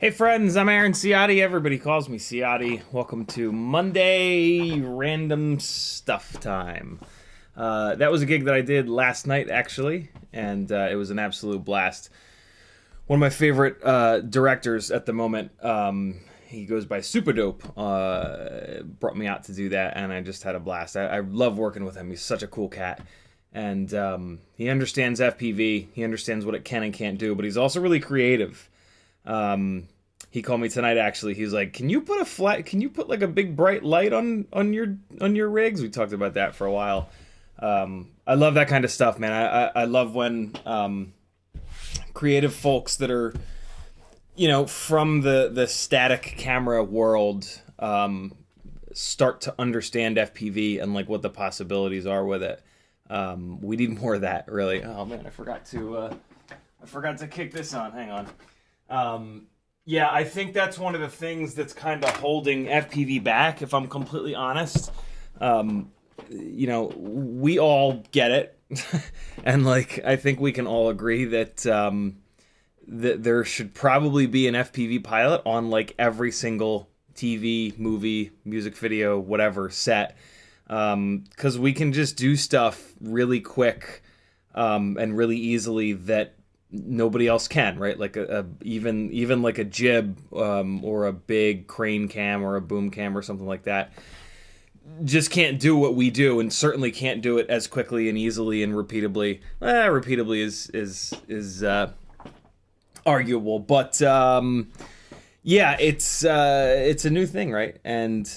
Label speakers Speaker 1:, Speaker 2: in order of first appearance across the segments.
Speaker 1: Hey friends, I'm Aaron Ciotti. Everybody calls me Ciotti. Welcome to Monday Random Stuff Time. That was a gig that I did last night, actually, and it was an absolute blast. One of my favorite directors at the moment, he goes by Super Dope, brought me out to do that, and I just had a blast. I love working with him. He's such a cool cat. And he understands FPV. He understands what it can and can't do, but he's also really creative. He called me tonight, actually. He's like, can you put like a big bright light on your rigs? We talked about that for a while. I love that kind of stuff, man. I love when creative folks that are, from the static camera world start to understand FPV and like what the possibilities are with it. We need more of that, really. Oh man, I forgot to kick this on. Hang on. Yeah, I think that's one of the things that's kind of holding FPV back, if I'm completely honest. We all get it. And like, I think we can all agree that that there should probably be an FPV pilot on like every single TV, movie, music video, whatever set. Because we can just do stuff really quick and really easily that nobody else can, right? Like even like a jib or a big crane cam or a boom cam or something like that just can't do what we do, and certainly can't do it as quickly and easily and repeatably. Repeatably is arguable, but yeah, it's a new thing, right? And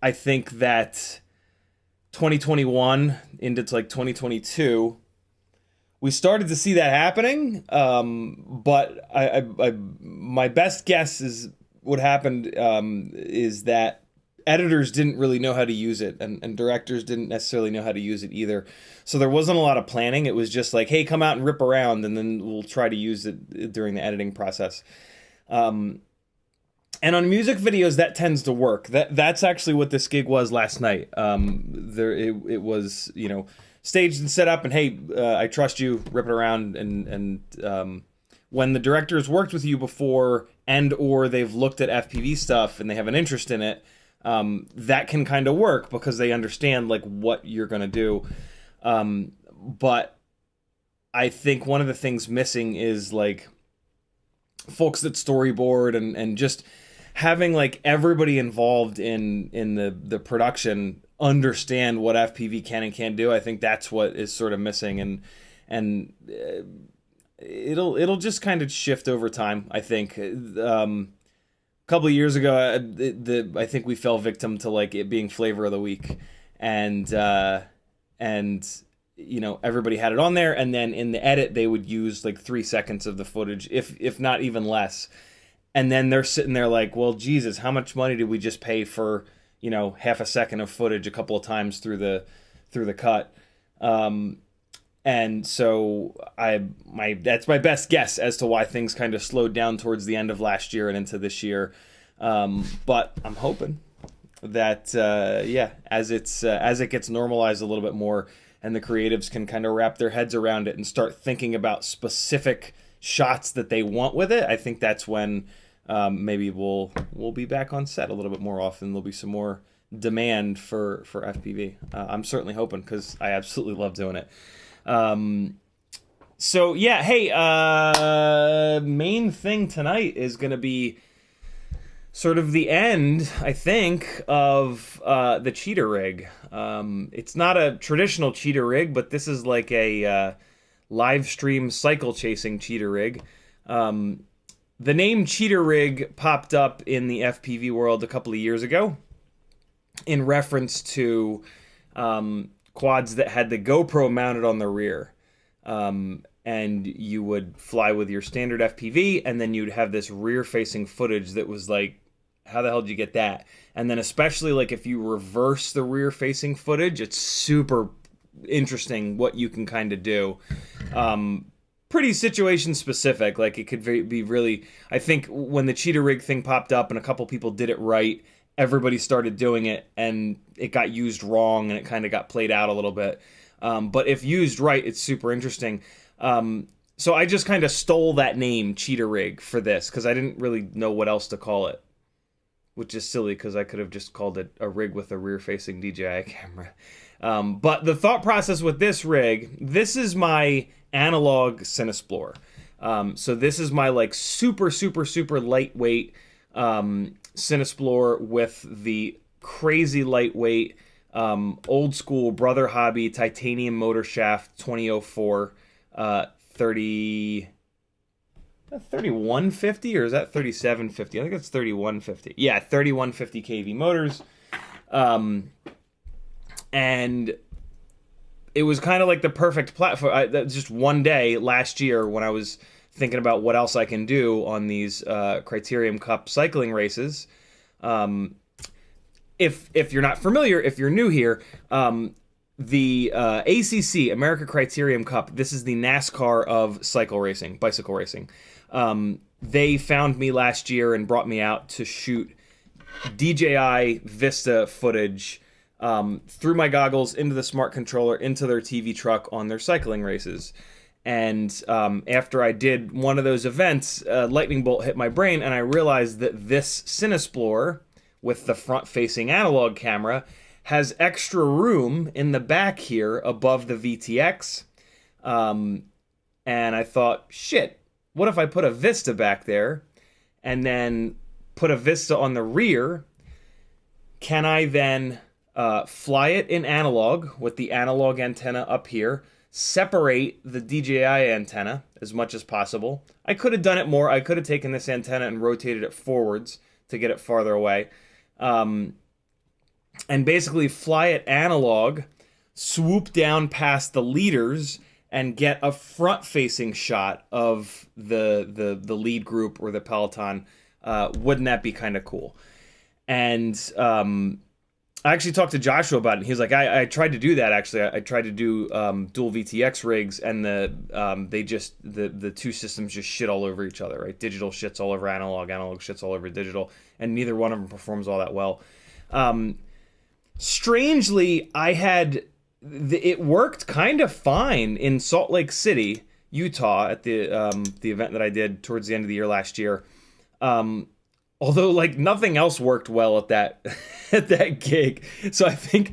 Speaker 1: I think that 2021 into like 2022, we started to see that happening. But my best guess is what happened is that editors didn't really know how to use it, and directors didn't necessarily know how to use it either. So there wasn't a lot of planning. It was just like, hey, come out and rip around, and then we'll try to use it during the editing process. And on music videos, that tends to work. That's actually what this gig was last night. It was, you know, staged and set up, and hey, I trust you, rip it around, and when the directors worked with you before, and or they've looked at FPV stuff and they have an interest in it, that can kind of work because they understand like what you're gonna do. But I think one of the things missing is like folks that storyboard and just having like everybody involved in the production understand what FPV can and can't do. I think that's what is sort of missing, and it'll just kind of shift over time, I think. A couple of years ago, I think we fell victim to like it being flavor of the week, and you know, everybody had it on there, and then in the edit they would use like 3 seconds of the footage, if not even less, and then they're sitting there like, well, Jesus, how much money did we just pay for, you know, half a second of footage a couple of times through the cut? And so that's my best guess as to why things kind of slowed down towards the end of last year and into this year. But I'm hoping that yeah, as it gets normalized a little bit more, and the creatives can kind of wrap their heads around it and start thinking about specific shots that they want with it, I think that's when maybe we'll be back on set a little bit more often. There'll be some more demand for FPV. I'm certainly hoping, because I absolutely love doing it. So yeah, hey, main thing tonight is gonna be sort of the end, I think, of the cheetah rig. It's not a traditional cheetah rig, but this is like a live stream cycle chasing cheetah rig. The name cheetah rig popped up in the FPV world a couple of years ago in reference to quads that had the GoPro mounted on the rear. And you would fly with your standard FPV, and then you'd have this rear-facing footage that was like, how the hell did you get that? And then especially like if you reverse the rear-facing footage, it's super interesting what you can kind of do. Pretty situation specific. Like it could be really, I think when the cheetah rig thing popped up and a couple people did it right, everybody started doing it, and it got used wrong, and it kind of got played out a little bit. But if used right, it's super interesting. So I just kind of stole that name, cheetah rig, for this, because I didn't really know what else to call it. Which is silly, because I could have just called it a rig with a rear-facing DJI camera. But the thought process with this rig, this is my analog Cinesplore. So this is my like super lightweight Cinesplore with the crazy lightweight old school Brother Hobby titanium motor shaft 2004 3150, or is that 3750? I think it's 3150. Yeah, 3150 kV motors. And it was kind of like the perfect platform. Just one day last year when I was thinking about what else I can do on these Criterium Cup cycling races. If you're not familiar, if you're new here, the ACC, America Criterium Cup, this is the NASCAR of bicycle racing. They found me last year and brought me out to shoot DJI Vista footage through my goggles into the smart controller into their TV truck on their cycling races. And after I did one of those events, a lightning bolt hit my brain, and I realized that this Cinesplore with the front-facing analog camera has extra room in the back here above the VTX. and I thought, shit, what if I put a Vista back there and then put a Vista on the rear? Can I then fly it in analog with the analog antenna up here, separate the DJI antenna as much as possible? I could have done it more. I could have taken this antenna and rotated it forwards to get it farther away. And basically fly it analog, swoop down past the leaders, and get a front-facing shot of the lead group or the peloton. Wouldn't that be kind of cool? And I actually talked to Joshua about it. He's like, I tried to do that, actually. I tried to do dual VTX rigs, and the two systems just shit all over each other, right? Digital shits all over analog shits all over digital, and neither one of them performs all that well. Strangely, it worked kind of fine in Salt Lake City, Utah, at the event that I did towards the end of the year last year. Although, like, nothing else worked well at that at that gig. So I think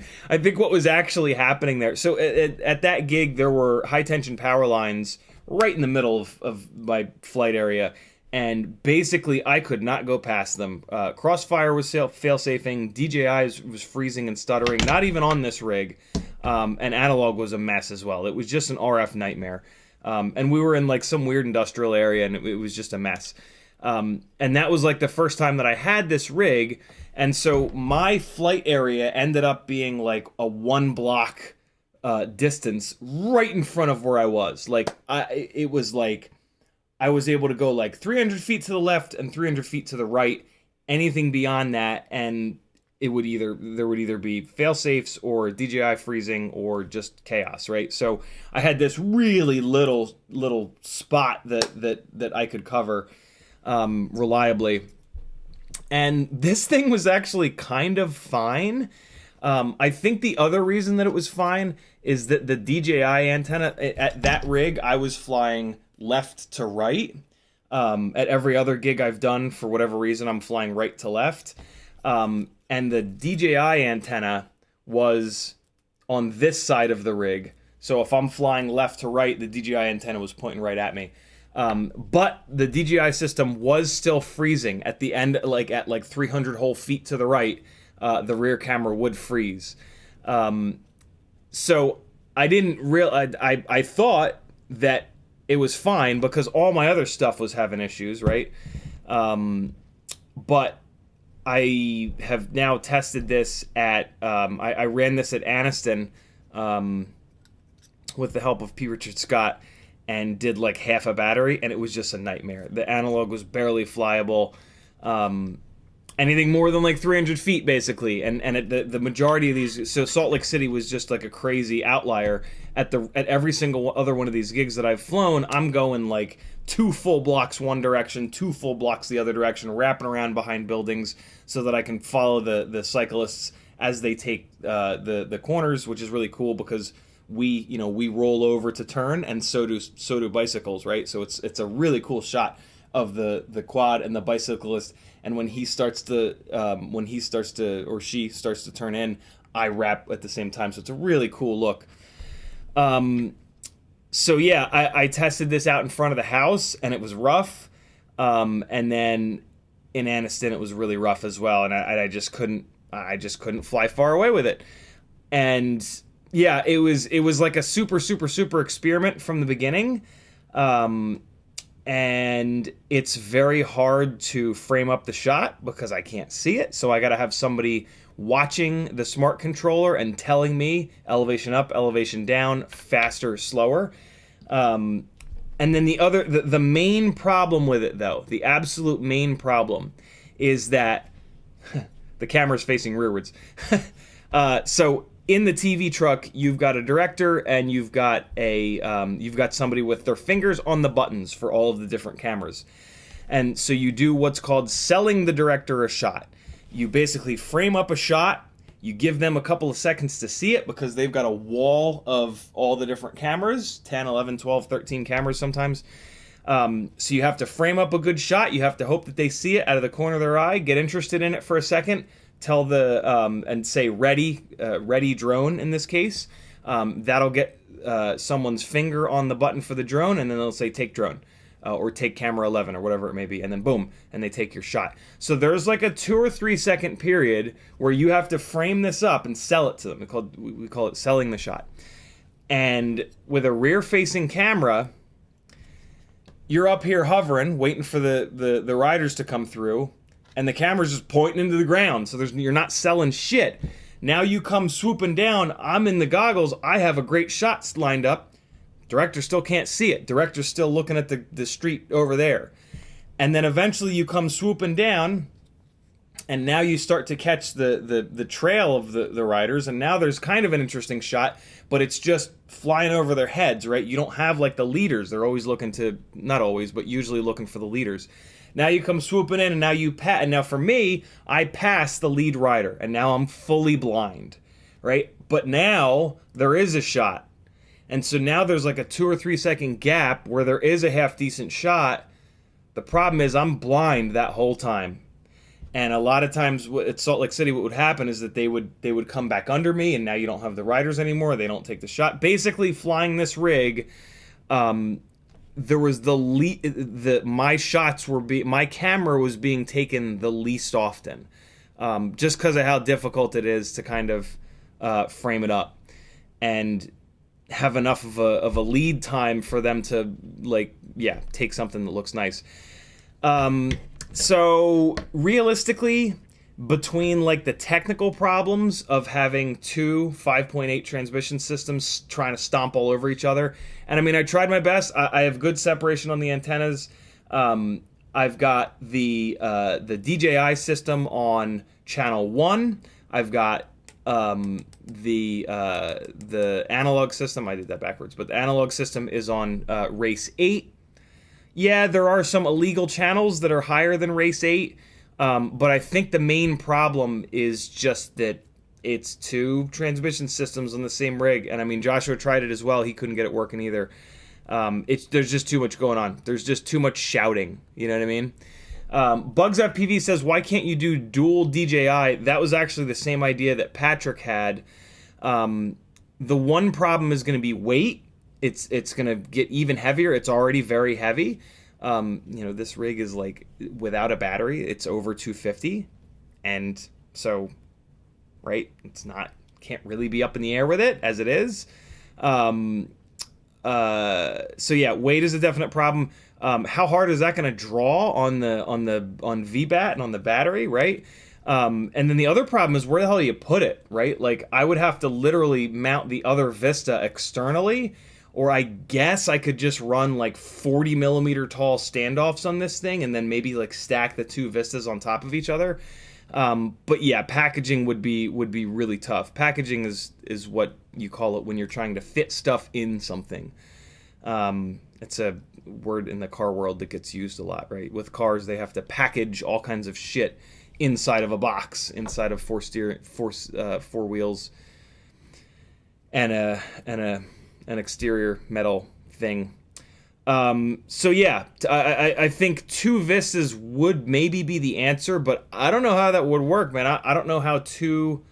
Speaker 1: what was actually happening there. So at that gig, there were high tension power lines right in the middle of my flight area, and basically I could not go past them. Crossfire was fail-safing. DJI was freezing and stuttering. Not even on this rig. And analog was a mess as well. It was just an RF nightmare. And we were in like some weird industrial area, and it was just a mess. And that was like the first time that I had this rig, and so my flight area ended up being like a 1 block distance right in front of where I was. Like it was like I was able to go like 300 feet to the left and 300 feet to the right. Anything beyond that, and there would either be fail safes or DJI freezing or just chaos, right? So I had this really little spot that I could cover reliably, and this thing was actually kind of fine. I think the other reason that it was fine is that the DJI antenna at that rig, I was flying left to right. At every other gig I've done, for whatever reason, I'm flying right to left. And the DJI antenna was on this side of the rig. So if I'm flying left to right, the DJI antenna was pointing right at me. But the DJI system was still freezing at the end, like at like 300 whole feet to the right. The rear camera would freeze. So I didn't I thought that it was fine because all my other stuff was having issues, right? But I have now tested this at, I ran this at Aniston with the help of P. Richard Scott, and did like half a battery, and it was just a nightmare. The analog was barely flyable. Anything more than like 300 feet, basically, and the majority of these. So Salt Lake City was just like a crazy outlier. At every single other one of these gigs that I've flown, I'm going like 2 full blocks one direction, 2 full blocks the other direction, wrapping around behind buildings so that I can follow the cyclists as they take the corners, which is really cool because we roll over to turn, and so do bicycles, right? So it's a really cool shot of the quad and the bicyclist, and when he starts to or she starts to turn in, I wrap at the same time. So it's a really cool look. So yeah, I tested this out in front of the house, and it was rough. And then in Aniston, it was really rough as well, and I just couldn't fly far away with it. And yeah, it was like a super experiment from the beginning. And it's very hard to frame up the shot because I can't see it. So I got to have somebody watching the smart controller and telling me elevation up, elevation down, faster, slower. And then the main problem with it, though, the absolute main problem is that the camera's facing rearwards. So in the TV truck, you've got a director, and you've got somebody with their fingers on the buttons for all of the different cameras. And so you do what's called selling the director a shot. You basically frame up a shot, you give them a couple of seconds to see it because they've got a wall of all the different cameras, 10, 11, 12, 13 cameras sometimes. So you have to frame up a good shot, you have to hope that they see it out of the corner of their eye, get interested in it for a second, tell and say ready drone in this case. That'll get someone's finger on the button for the drone, and then they'll say take drone. Or take camera 11 or whatever it may be, and then boom, and they take your shot. So there's like a 2 or 3 second period where you have to frame this up and sell it to them. We call it selling the shot. And with a rear-facing camera, you're up here hovering, waiting for the riders to come through, and the camera's just pointing into the ground, so you're not selling shit. Now you come swooping down, I'm in the goggles, I have a great shot lined up, director still can't see it. Director's still looking at the street over there. And then eventually you come swooping down, and now you start to catch the trail of the riders, and now there's kind of an interesting shot, but it's just flying over their heads, right? You don't have like the leaders. They're always looking to, not always, but usually looking for the leaders. Now you come swooping in, and now you pass. And now for me, I pass the lead rider, and now I'm fully blind, right? But now there is a shot. And so now there's like a 2 or 3 second gap where there is a half decent shot. The problem is I'm blind that whole time. And a lot of times at Salt Lake City, what would happen is that they would come back under me, and now you don't have the riders anymore. They don't take the shot. Basically, flying this rig, there was my camera was being taken the least often, just because of how difficult it is to kind of frame it up and have enough of a lead time for them to take something that looks nice. So realistically, between like the technical problems of having 2 5.8 transmission systems trying to stomp all over each other, and I mean, I tried my best. I have good separation on the antennas. I've got the DJI system on channel 1. I've got the analog system. I did that backwards, but the analog system is on race 8. Yeah, there are some illegal channels that are higher than race 8, but I think the main problem is just that it's 2 transmission systems on the same rig. And I mean, Joshua tried it as well. He couldn't get it working either. There's just too much going on. There's just too much shouting. You know what I mean? BugsFPV says, why can't you do dual DJI? That was actually the same idea that Patrick had. The one problem is going to be weight. It's going to get even heavier. It's already very heavy. This rig is like, without a battery, it's over 250. And so, right, can't really be up in the air with it as it is. So yeah, weight is a definite problem. How hard is that going to draw on VBAT and on the battery, right? And then the other problem is, where the hell do you put it, right? Like, I would have to literally mount the other Vista externally, or I guess I could just run like 40 millimeter tall standoffs on this thing, and then maybe like stack the 2 Vistas on top of each other. But yeah, packaging would be really tough. Packaging is what you call it when you're trying to fit stuff in something. It's a word in the car world that gets used a lot, right? With cars, they have to package all kinds of shit inside of a box, inside of 4 wheels, and an exterior metal thing. So yeah, I think 2 Vistas would maybe be the answer, but I don't know how that would work, man. I don't know how two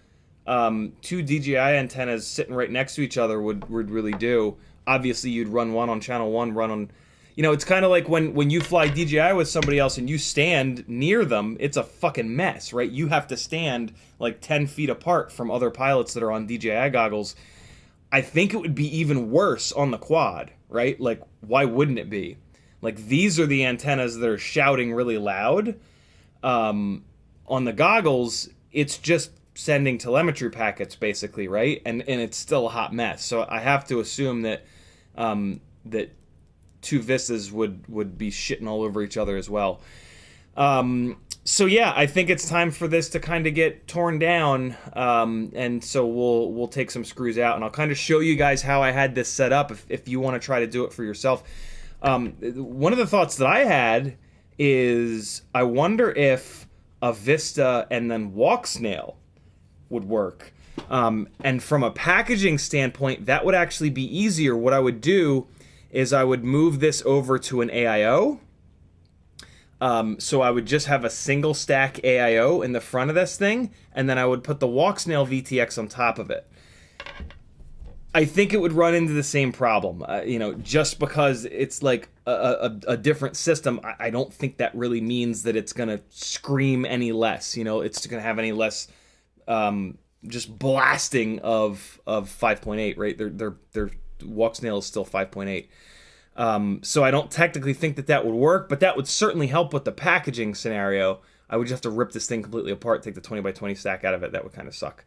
Speaker 1: DJI antennas sitting right next to each other would really do. Obviously, you'd run one on channel 1, run on... it's kind of like when you fly DJI with somebody else and you stand near them, it's a fucking mess, right? You have to stand like 10 feet apart from other pilots that are on DJI goggles. I think it would be even worse on the quad, right? Like, why wouldn't it be? Like, these are the antennas that are shouting really loud. On the goggles, it's just sending telemetry packets, basically, right? And it's still a hot mess. So I have to assume that that 2 Vistas would be shitting all over each other as well. So yeah, I think it's time for this to kind of get torn down, and so we'll take some screws out, and I'll kind of show you guys how I had this set up if you want to try to do it for yourself. One of the thoughts that I had is, I wonder if a Vista and then walk snail would work. And from a packaging standpoint, that would actually be easier. What I would do is I would move this over to an AIO. So I would just have a single stack AIO in the front of this thing, and then I would put the walk snail VTX on top of it. I think it would run into the same problem. You know, just because it's like a different system, I don't think that really means that it's going to scream any less. You know, it's going to have any less just blasting of 5.8, right? Their walk snail is still 5.8. So I don't technically think that would work, but that would certainly help with the packaging scenario. I would just have to rip this thing completely apart, take the 20 by 20 stack out of it. That would kind of suck.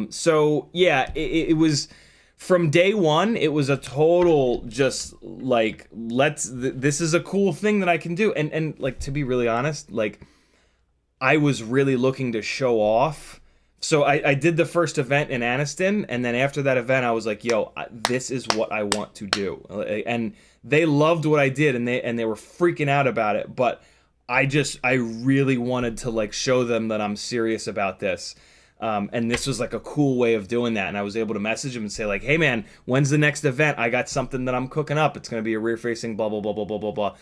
Speaker 1: So yeah, it was... From day one, it was a total just like, this is a cool thing that I can do. And like, to be really honest, like, I was really looking to show off. So I did the first event in Anniston, and then after that event, I was like, yo, this is what I want to do. And they loved what I did, and they were freaking out about it. But I really wanted to like show them that I'm serious about this. And this was like a cool way of doing that. And I was able to message him and say like, hey man, when's the next event? I got something that I'm cooking up. It's going to be a rear facing blah, blah, blah, blah, blah, blah, blah.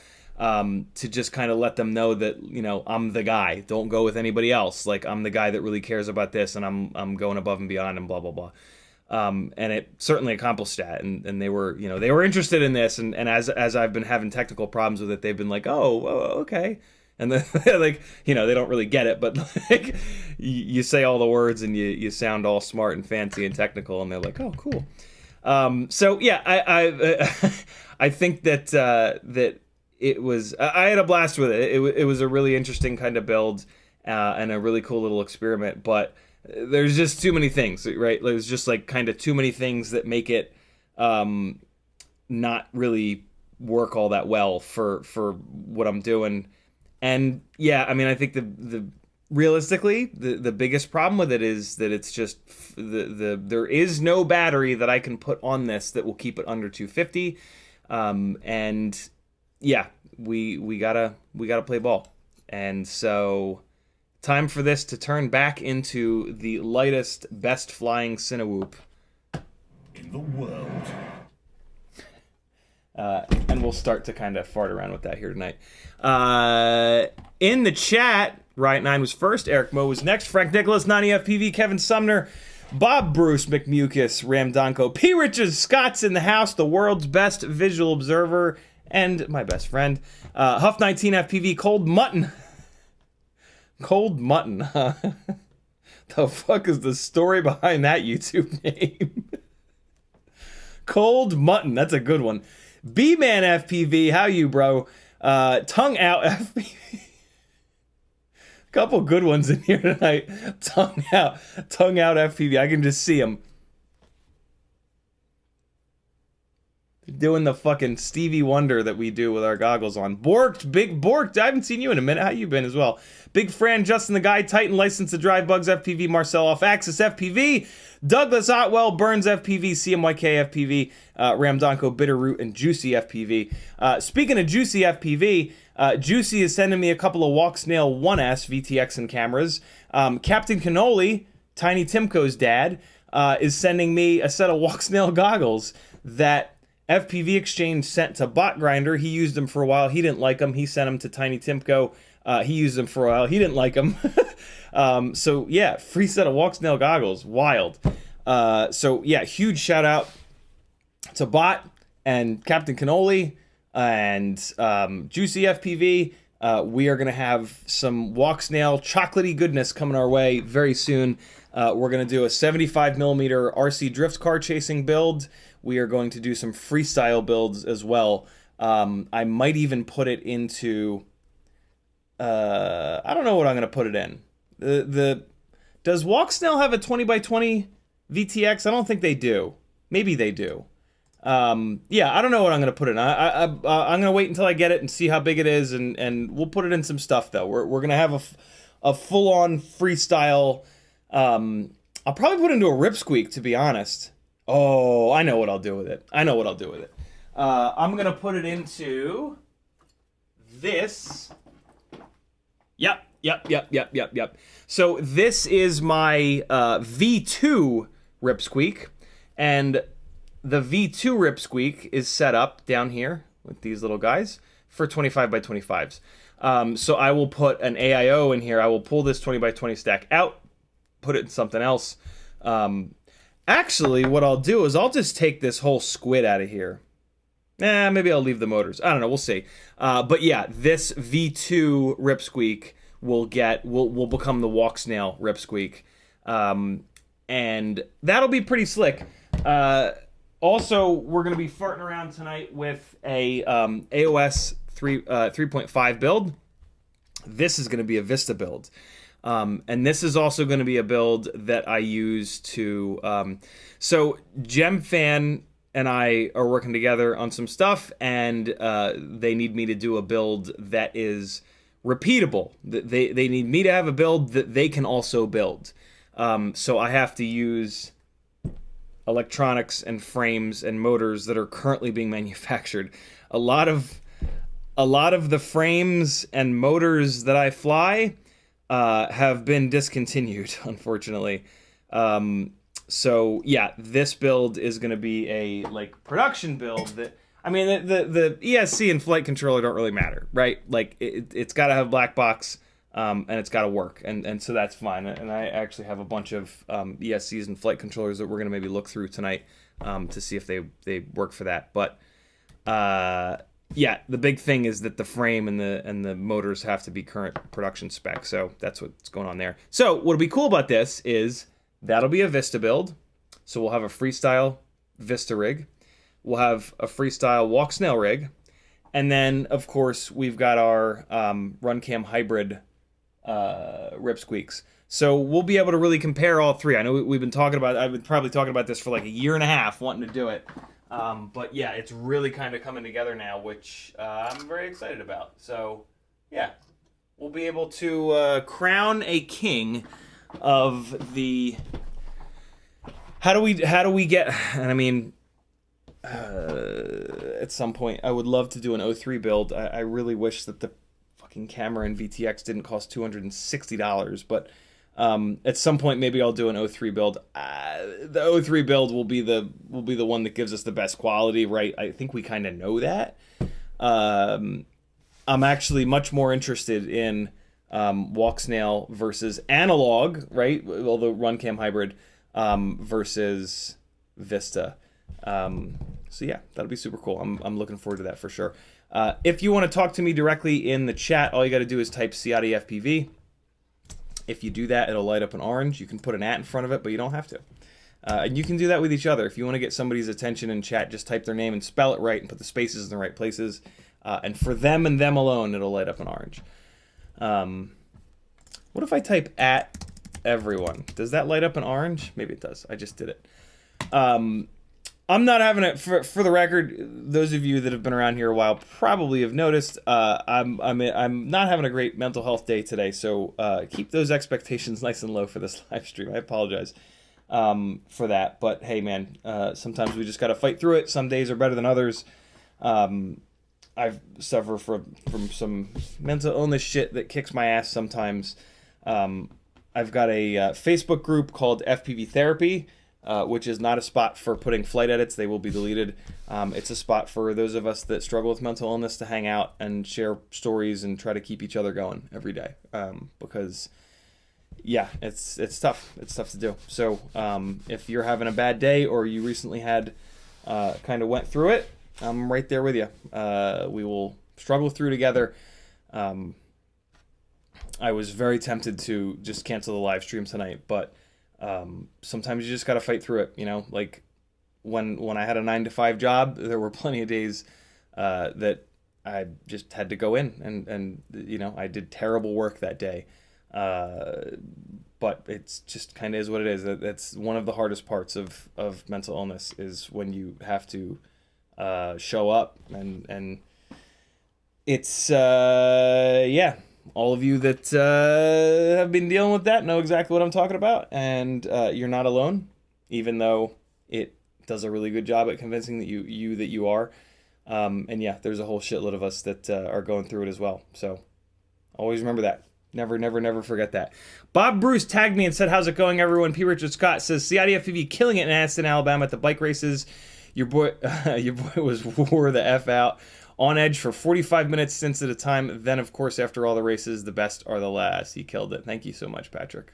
Speaker 1: To just kind of let them know that, you know, I'm the guy. Don't go with anybody else. Like, I'm the guy that really cares about this, and I'm going above and beyond and blah, blah, blah. And it certainly accomplished that. And they were, you know, they were interested in this. And as I've been having technical problems with it, they've been like, oh, okay. And then, like, you know, they don't really get it, but like, you say all the words and you sound all smart and fancy and technical, and they're like, oh, cool. So yeah, I think that it was, I had a blast with it. It was a really interesting kind of build, and a really cool little experiment. But there's just too many things, right? There's just like kind of too many things that make it not really work all that well for what I'm doing. And yeah, I mean, I think the realistically, the biggest problem with it is that it's just there is no battery that I can put on this that will keep it under 250. And yeah, we gotta play ball. And so time for this to turn back into the lightest, best flying Cinewhoop
Speaker 2: in the world.
Speaker 1: And we'll start to kind of fart around with that here tonight. In the chat, Riot9 was first, Eric Moe was next, Frank Nicholas, 90FPV, Kevin Sumner, Bob Bruce, McMucus, Ram Donko, P. Richards, Scott's in the house, the world's best visual observer, and my best friend, Huff 19FPV, Cold Mutton. Cold Mutton, huh? The fuck is the story behind that YouTube name? Cold Mutton, that's a good one. B-Man FPV, how you, bro? Tongue Out FPV. Couple good ones in here tonight. Tongue Out FPV. I can just see him. Doing the fucking Stevie Wonder that we do with our goggles on. Borked, Big Borked. I haven't seen you in a minute. How you been as well? Big Fran, Justin the Guy, Titan License to Drive Bugs FPV, Marcel Off Axis FPV, Douglas Otwell, Burns FPV, CMYK FPV, Ram Donko, Bitterroot, and Juicy FPV. Speaking of Juicy FPV, Juicy is sending me a couple of Walk Snail 1S VTX and cameras. Captain Cannoli, Tiny Timko's dad, is sending me a set of Walk Snail goggles that FPV Exchange sent to Bot Grinder. He used them for a while. He didn't like them. He sent them to Tiny Timko. He used them for a while. He didn't like them. So yeah, free set of Walk Snail goggles. Wild. So yeah, huge shout out to Bot and Captain Cannoli and Juicy FPV. We are going to have some Walk Snail chocolatey goodness coming our way very soon. We're going to do a 75mm RC drift car chasing build. We are going to do some freestyle builds as well. I might even put it into... I don't know what I'm going to put it in. Does Walk Snail have a 20 by 20 VTX? I don't think they do. Maybe they do. Yeah, I don't know what I'm going to put it in. I'm going to wait until I get it and see how big it is, and we'll put it in some stuff, though. We're going to have a full-on freestyle... I'll probably put it into a ripsqueak, to be honest. Oh, I know what I'll do with it. I'm going to put it into this. Yep. So this is my V2 ripsqueak, and the V2 ripsqueak is set up down here with these little guys for 25 by 25s. So I will put an AIO in here. I will pull this 20 by 20 stack out, put it in something else. Actually, what I'll do is I'll just take this whole squid out of here. Maybe I'll leave the motors. I don't know. We'll see. But yeah, this V2 Ripsqueak will become the walk snail Ripsqueak, and that'll be pretty slick. Also, we're gonna be farting around tonight with a AOS 3.5 build. This is gonna be a Vista build. And this is also going to be a build that I use to... so GemFan and I are working together on some stuff, and they need me to do a build that is repeatable. They need me to have a build that they can also build. So I have to use electronics and frames and motors that are currently being manufactured. A lot of the frames and motors that I fly... have been discontinued, unfortunately. So yeah, this build is going to be a production build that, I mean, the ESC and flight controller don't really matter, right? Like it's got to have black box, and it's got to work, and so that's fine. And I actually have a bunch of ESCs and flight controllers that we're going to maybe look through tonight to see if they work for that. But yeah, the big thing is that the frame and the motors have to be current production spec, so that's what's going on there. So what'll be cool about this is that'll be a Vista build. So we'll have a Freestyle Vista rig, we'll have a Freestyle walk snail rig, and then of course we've got our RunCam hybrid Ripsqueaks. So we'll be able to really compare all three. I know we've been talking about, I've been probably talking about this for like a year and a half, wanting to do it. But yeah, it's really kind of coming together now, which I'm very excited about. So yeah, we'll be able to crown a king of the... How do we get... And I mean, at some point, I would love to do an 03 build. I really wish that the fucking camera in VTX didn't cost $260, but... at some point, maybe I'll do an 03 build. The 03 build will be the one that gives us the best quality, right? I think we kind of know that. I'm actually much more interested in walk snail versus analog, right? Well, the RunCam hybrid versus Vista. So yeah, that'll be super cool. I'm looking forward to that for sure. If you want to talk to me directly in the chat, all you got to do is type CiottiFPV. If you do that, it'll light up an orange. You can put an @ in front of it, but you don't have to. And you can do that with each other. If you want to get somebody's attention in chat, just type their name and spell it right and put the spaces in the right places. And for them and them alone, it'll light up an orange. What if I type @ everyone? Does that light up an orange? Maybe it does. I just did it. I'm not having it, for the record, those of you that have been around here a while probably have noticed, I'm not having a great mental health day today, so keep those expectations nice and low for this live stream. I apologize for that, but hey man, sometimes we just gotta fight through it. Some days are better than others. I've suffered from some mental illness shit that kicks my ass sometimes. I've got a Facebook group called FPV Therapy, which is not a spot for putting flight edits. They will be deleted. It's a spot for those of us that struggle with mental illness to hang out and share stories and try to keep each other going every day. Because, yeah, it's tough. It's tough to do. So if you're having a bad day or you recently had kind of went through it, I'm right there with you. We will struggle through together. I was very tempted to just cancel the live stream tonight, but sometimes you just got to fight through it, you know. Like when I had a 9-to-5 job, there were plenty of days that I just had to go in and you know, I did terrible work that day. But it's just kind of is what it is. That's one of the hardest parts of mental illness, is when you have to show up, and it's yeah. All of you that have been dealing with that know exactly what I'm talking about, and you're not alone, even though it does a really good job at convincing that you are. And yeah, there's a whole shitload of us that are going through it as well. So always remember that. Never forget that. Bob Bruce tagged me and said, "How's it going, everyone?" P. Richard Scott says, "CiottiFPV killing it in Addison, Alabama at the bike races. Your boy was wore the F out. On edge for 45 minutes stints at a time. Then, of course, after all the races, the best are the last." He killed it. Thank you so much, Patrick.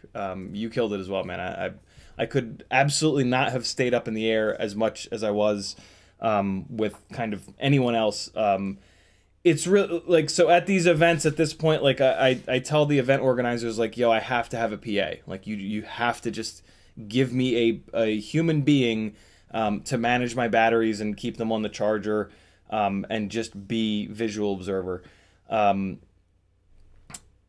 Speaker 1: You killed it as well, man. I could absolutely not have stayed up in the air as much as I was with kind of anyone else. It's real, like, so at these events at this point, like I tell the event organizers, like, yo, I have to have a PA. Like, you have to just give me a human being to manage my batteries and keep them on the charger, and just be visual observer.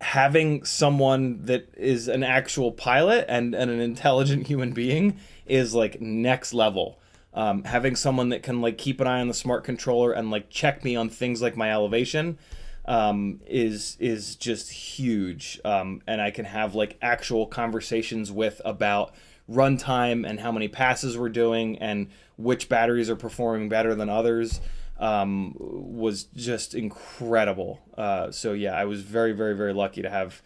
Speaker 1: Having someone that is an actual pilot and an intelligent human being is like next level. Having someone that can like keep an eye on the smart controller and like check me on things like my elevation is just huge. And I can have like actual conversations with about runtime and how many passes we're doing and which batteries are performing better than others. Was just incredible. So yeah, I was very, very, very lucky to have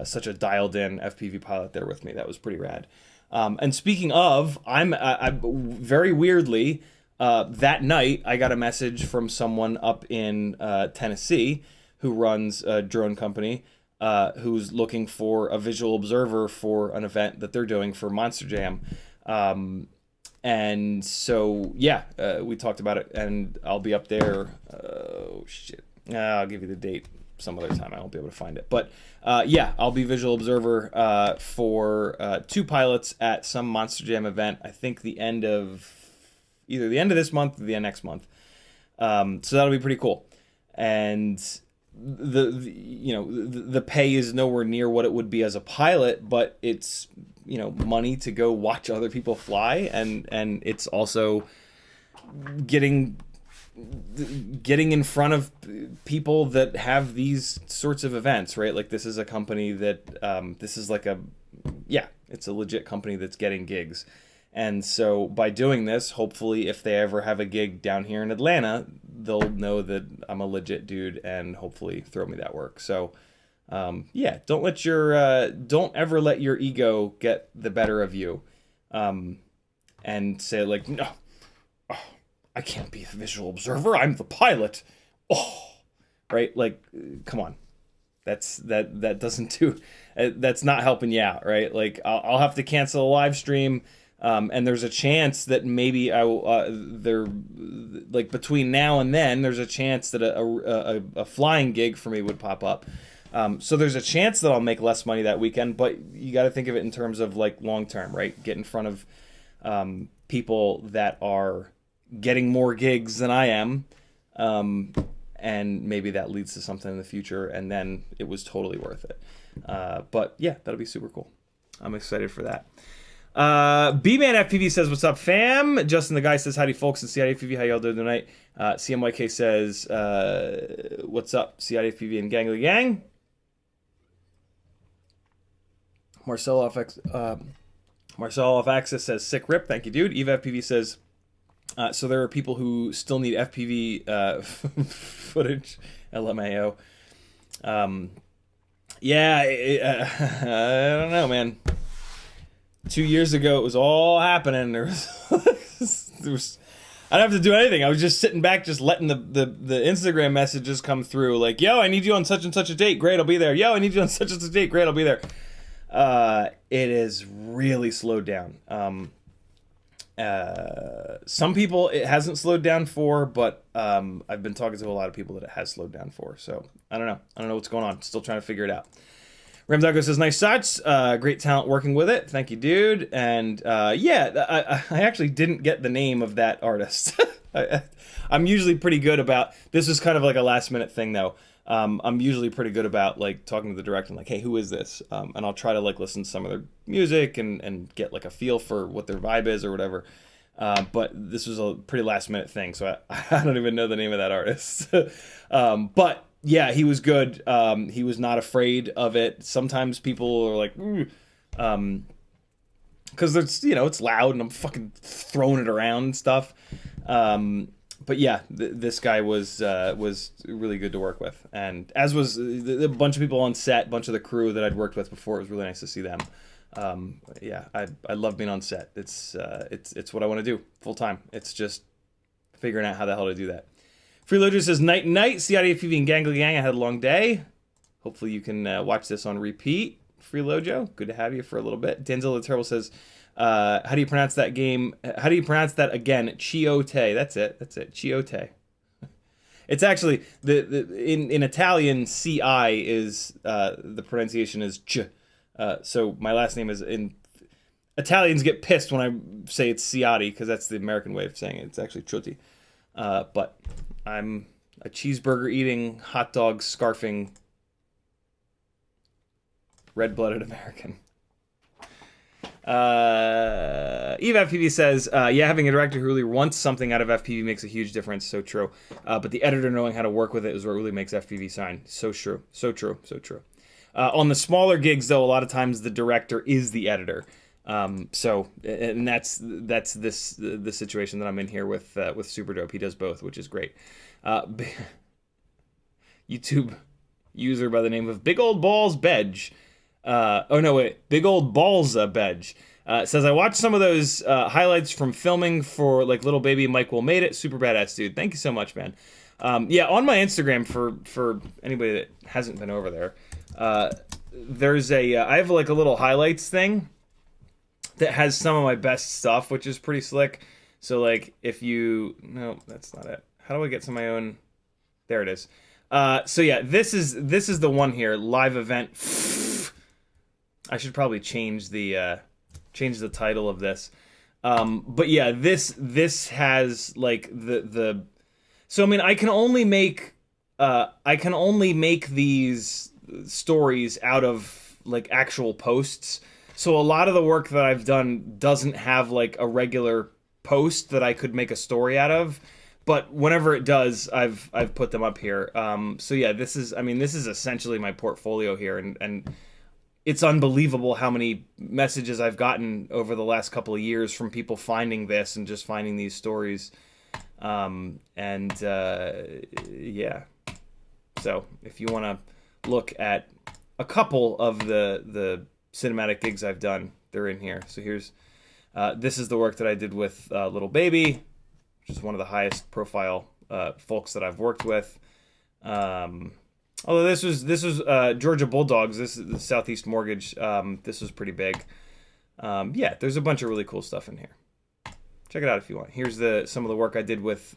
Speaker 1: such a dialed-in FPV pilot there with me. That was pretty rad. And speaking of, I very weirdly, that night I got a message from someone up in Tennessee who runs a drone company, who's looking for a visual observer for an event that they're doing for Monster Jam. And so, yeah, we talked about it, and I'll be up there. Oh, shit. I'll give you the date some other time. I won't be able to find it. But, yeah, I'll be visual observer for 2 pilots at some Monster Jam event. I think either the end of this month or the end of next month. So that'll be pretty cool. And the pay is nowhere near what it would be as a pilot, but it's money to go watch other people fly, and it's also getting in front of people that have these sorts of events, right? Like, this is a company that this is like it's a legit company that's getting gigs. And so by doing this, hopefully if they ever have a gig down here in Atlanta, they'll know that I'm a legit dude and hopefully throw me that work. So yeah, don't ever let your ego get the better of you, and say like, no, I can't be the visual observer. I'm the pilot. Oh, right. Like, come on. That doesn't do, that's not helping you out. Right. Like, I'll have to cancel a live stream. And there's a chance that maybe like between now and then, there's a chance that a flying gig for me would pop up. So there's a chance that I'll make less money that weekend, but you got to think of it in terms of like long term, right? Get in front of people that are getting more gigs than I am, and maybe that leads to something in the future, and then it was totally worth it. But yeah, that'll be super cool. I'm excited for that. B-Man FPV says, what's up, fam? Justin the Guy says, howdy, folks, and CiottiFPV, how y'all doing tonight? CMYK says, what's up, CiottiFPV and Gangly Gang? Marcel off Axis says, sick rip, thank you, dude. Eva FPV says, so there are people who still need FPV footage, LMAO. Yeah, I don't know, man. 2 years ago, it was all happening. There was I didn't have to do anything. I was just sitting back, just letting the Instagram messages come through. Like, yo, I need you on such and such a date. Great, I'll be there. Yo, I need you on such and such a date. Great, I'll be there. It is really slowed down. Some people it hasn't slowed down for, but I've been talking to a lot of people that it has slowed down for. So I don't know. I don't know what's going on. Still trying to figure it out. Ramdago says, nice shots. Great talent working with it. Thank you, dude. And yeah, I actually didn't get the name of that artist. I'm usually pretty good about, this is kind of like a last minute thing though. I'm usually pretty good about like talking to the director and like, hey, who is this? And I'll try to like listen to some of their music and get like a feel for what their vibe is or whatever. But this was a pretty last minute thing. So I don't even know the name of that artist. But yeah, he was good. He was not afraid of it. Sometimes people are like, because it's, it's loud and I'm fucking throwing it around and stuff. But yeah, this guy was really good to work with, and as was a bunch of people on set, a bunch of the crew that I'd worked with before. It was really nice to see them. Yeah, I love being on set. It's what I want to do full time. It's just figuring out how the hell to do that. Freeloader says, night, CiottiFPV and Gangly Gang, I had a long day. Hopefully you can watch this on repeat. Freelojo, good to have you for a little bit. Denzel the Terrible says, How do you pronounce that game? How do you pronounce that again? Chiotte. That's it. Chiotte. It's actually in Italian. Ci is the pronunciation is ch. So my last name is in Italians get pissed when I say it's Ciotti because that's the American way of saying it. It's actually Ciotti. But I'm a cheeseburger eating, hot dog scarfing, red-blooded American. Eve FPV says, yeah, having a director who really wants something out of FPV makes a huge difference. So true. But the editor knowing how to work with it is what really makes FPV shine. So true. So true. So true. On the smaller gigs, though, a lot of times the director is the editor. And that's the situation that I'm in here with Super Dope. He does both, which is great. YouTube user by the name of Big Old Balls Bedge. Big Old Balls Bedge. Says, I watched some of those highlights from filming for like Little Baby Mike Will Made It. Super badass, dude. Thank you so much, man. Yeah, on my Instagram, for anybody that hasn't been over there, there's I have like a little highlights thing that has some of my best stuff, which is pretty slick. So like no, that's not it. How do I get to my own? There it is. So yeah, this is the one here, live event. I should probably change the title of this. But yeah, this has like so I mean I can only make these stories out of like actual posts. So a lot of the work that I've done doesn't have like a regular post that I could make a story out of. But whenever it does, I've put them up here. So yeah, this is essentially my portfolio here, and it's unbelievable how many messages I've gotten over the last couple of years from people finding this and just finding these stories. Yeah. So if you want to look at a couple of the cinematic gigs I've done, they're in here. So here's this is the work that I did with Little Baby, which is one of the highest profile folks that I've worked with. Although this was Georgia Bulldogs. This is the Southeast Mortgage. This was pretty big. Yeah, there's a bunch of really cool stuff in here. Check it out if you want. Here's some of the work I did with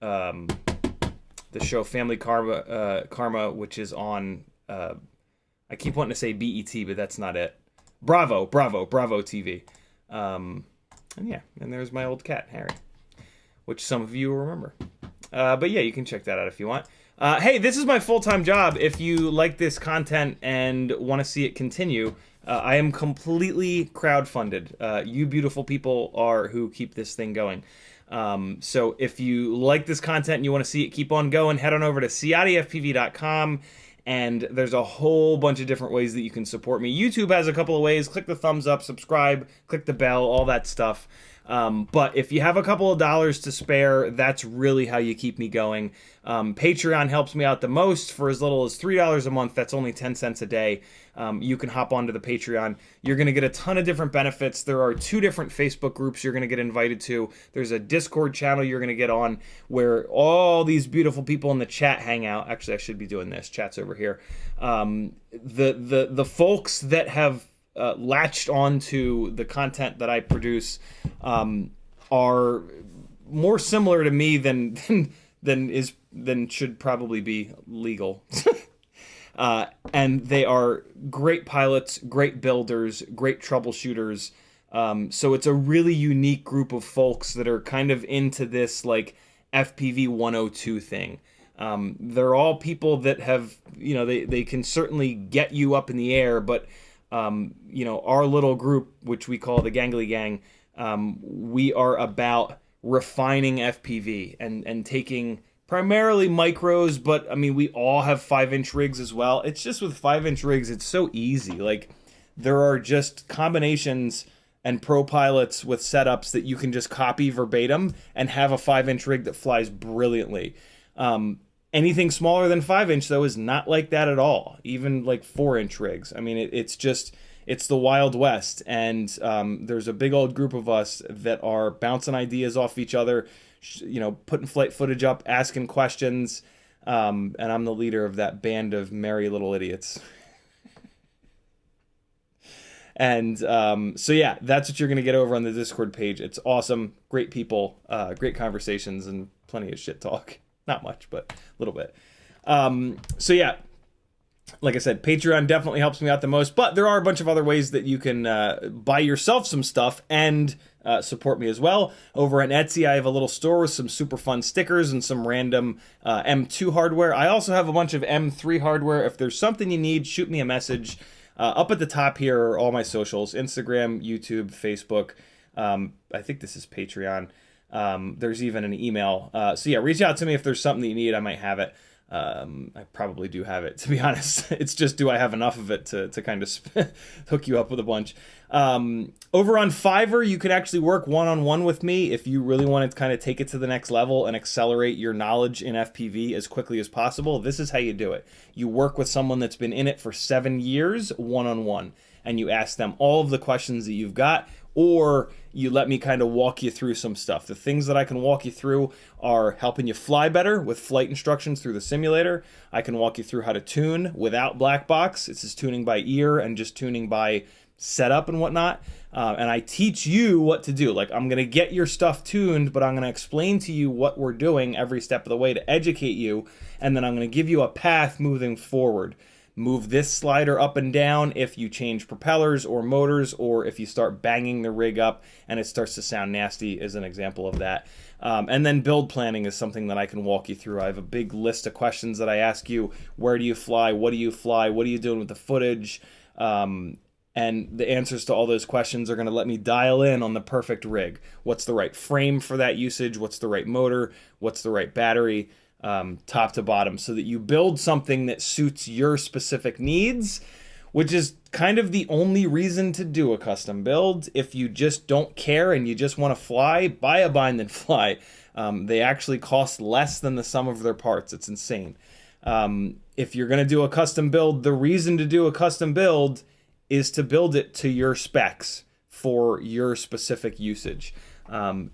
Speaker 1: the show Family Karma, which is on. I keep wanting to say BET, but that's not it. Bravo TV. And yeah, and there's my old cat Harry, which some of you will remember. But yeah, you can check that out if you want. Hey, this is my full-time job. If you like this content and want to see it continue, I am completely crowdfunded. You beautiful people are who keep this thing going. So if you like this content and you want to see it keep on going, head on over to CiottiFPV.com, and there's a whole bunch of different ways that you can support me. YouTube has a couple of ways. Click the thumbs up, subscribe, click the bell, all that stuff. But if you have a couple of dollars to spare, that's really how you keep me going. Patreon helps me out the most. For as little as $3 a month, that's only 10 cents a day. You can hop onto the Patreon. You're going to get a ton of different benefits. There are 2 different Facebook groups you're going to get invited to. There's a Discord channel you're going to get on where all these beautiful people in the chat hang out. Actually, I should be doing this. Chat's over here. The folks that have latched onto the content that I produce are more similar to me than should probably be legal. And they are great pilots, great builders, great troubleshooters. So it's a really unique group of folks that are kind of into this like FPV 102 thing. They're all people that have, they can certainly get you up in the air, but our little group, which we call the Gangly Gang, we are about refining FPV and taking primarily micros, but I mean, we all have 5-inch rigs as well. It's just with 5-inch rigs, it's so easy. Like, there are just combinations and pro pilots with setups that you can just copy verbatim and have a 5-inch rig that flies brilliantly. Anything smaller than 5-inch, though, is not like that at all. Even like 4-inch rigs. I mean, it's the Wild West. And there's a big old group of us that are bouncing ideas off each other, putting flight footage up, asking questions. And I'm the leader of that band of merry little idiots. And so yeah, that's what you're gonna get over on the Discord page. It's awesome, great people, great conversations, and plenty of shit talk. Not much, but a little bit. So yeah, like I said, Patreon definitely helps me out the most, but there are a bunch of other ways that you can buy yourself some stuff and support me as well. Over on Etsy, I have a little store with some super fun stickers and some random M2 hardware. I also have a bunch of M3 hardware. If there's something you need, shoot me a message. Up at the top here are all my socials: Instagram, YouTube, Facebook. I think this is Patreon. There's even an email. So yeah, reach out to me if there's something that you need. I might have it. I probably do have it, to be honest. It's just, do I have enough of it to kind of hook you up with a bunch? Over on Fiverr, you can actually work one-on-one with me if you really want to kind of take it to the next level and accelerate your knowledge in FPV as quickly as possible. This is how you do it. You work with someone that's been in it for 7 years, one-on-one, and you ask them all of the questions that you've got, or you let me kind of walk you through some stuff. The things that I can walk you through are helping you fly better with flight instructions through the simulator. I can walk you through how to tune without black box. This is tuning by ear and just tuning by setup and whatnot. And I teach you what to do. Like, I'm going to get your stuff tuned, but I'm going to explain to you what we're doing every step of the way to educate you. And then I'm going to give you a path moving forward. Move this slider up and down if you change propellers or motors, or if you start banging the rig up and it starts to sound nasty, is an example of that. And then build planning is something that I can walk you through. I have a big list of questions that I ask you. Where do you fly? What do you fly? What are you doing with the footage? And the answers to all those questions are going to let me dial in on the perfect rig. What's the right frame for that usage? What's the right motor? What's the right battery? Top to bottom, so that you build something that suits your specific needs, which is kind of the only reason to do a custom build. If you just don't care and you just want to fly, buy a bind and fly. They actually cost less than the sum of their parts. It's insane. If you're going to do a custom build, the reason to do a custom build is to build it to your specs for your specific usage. And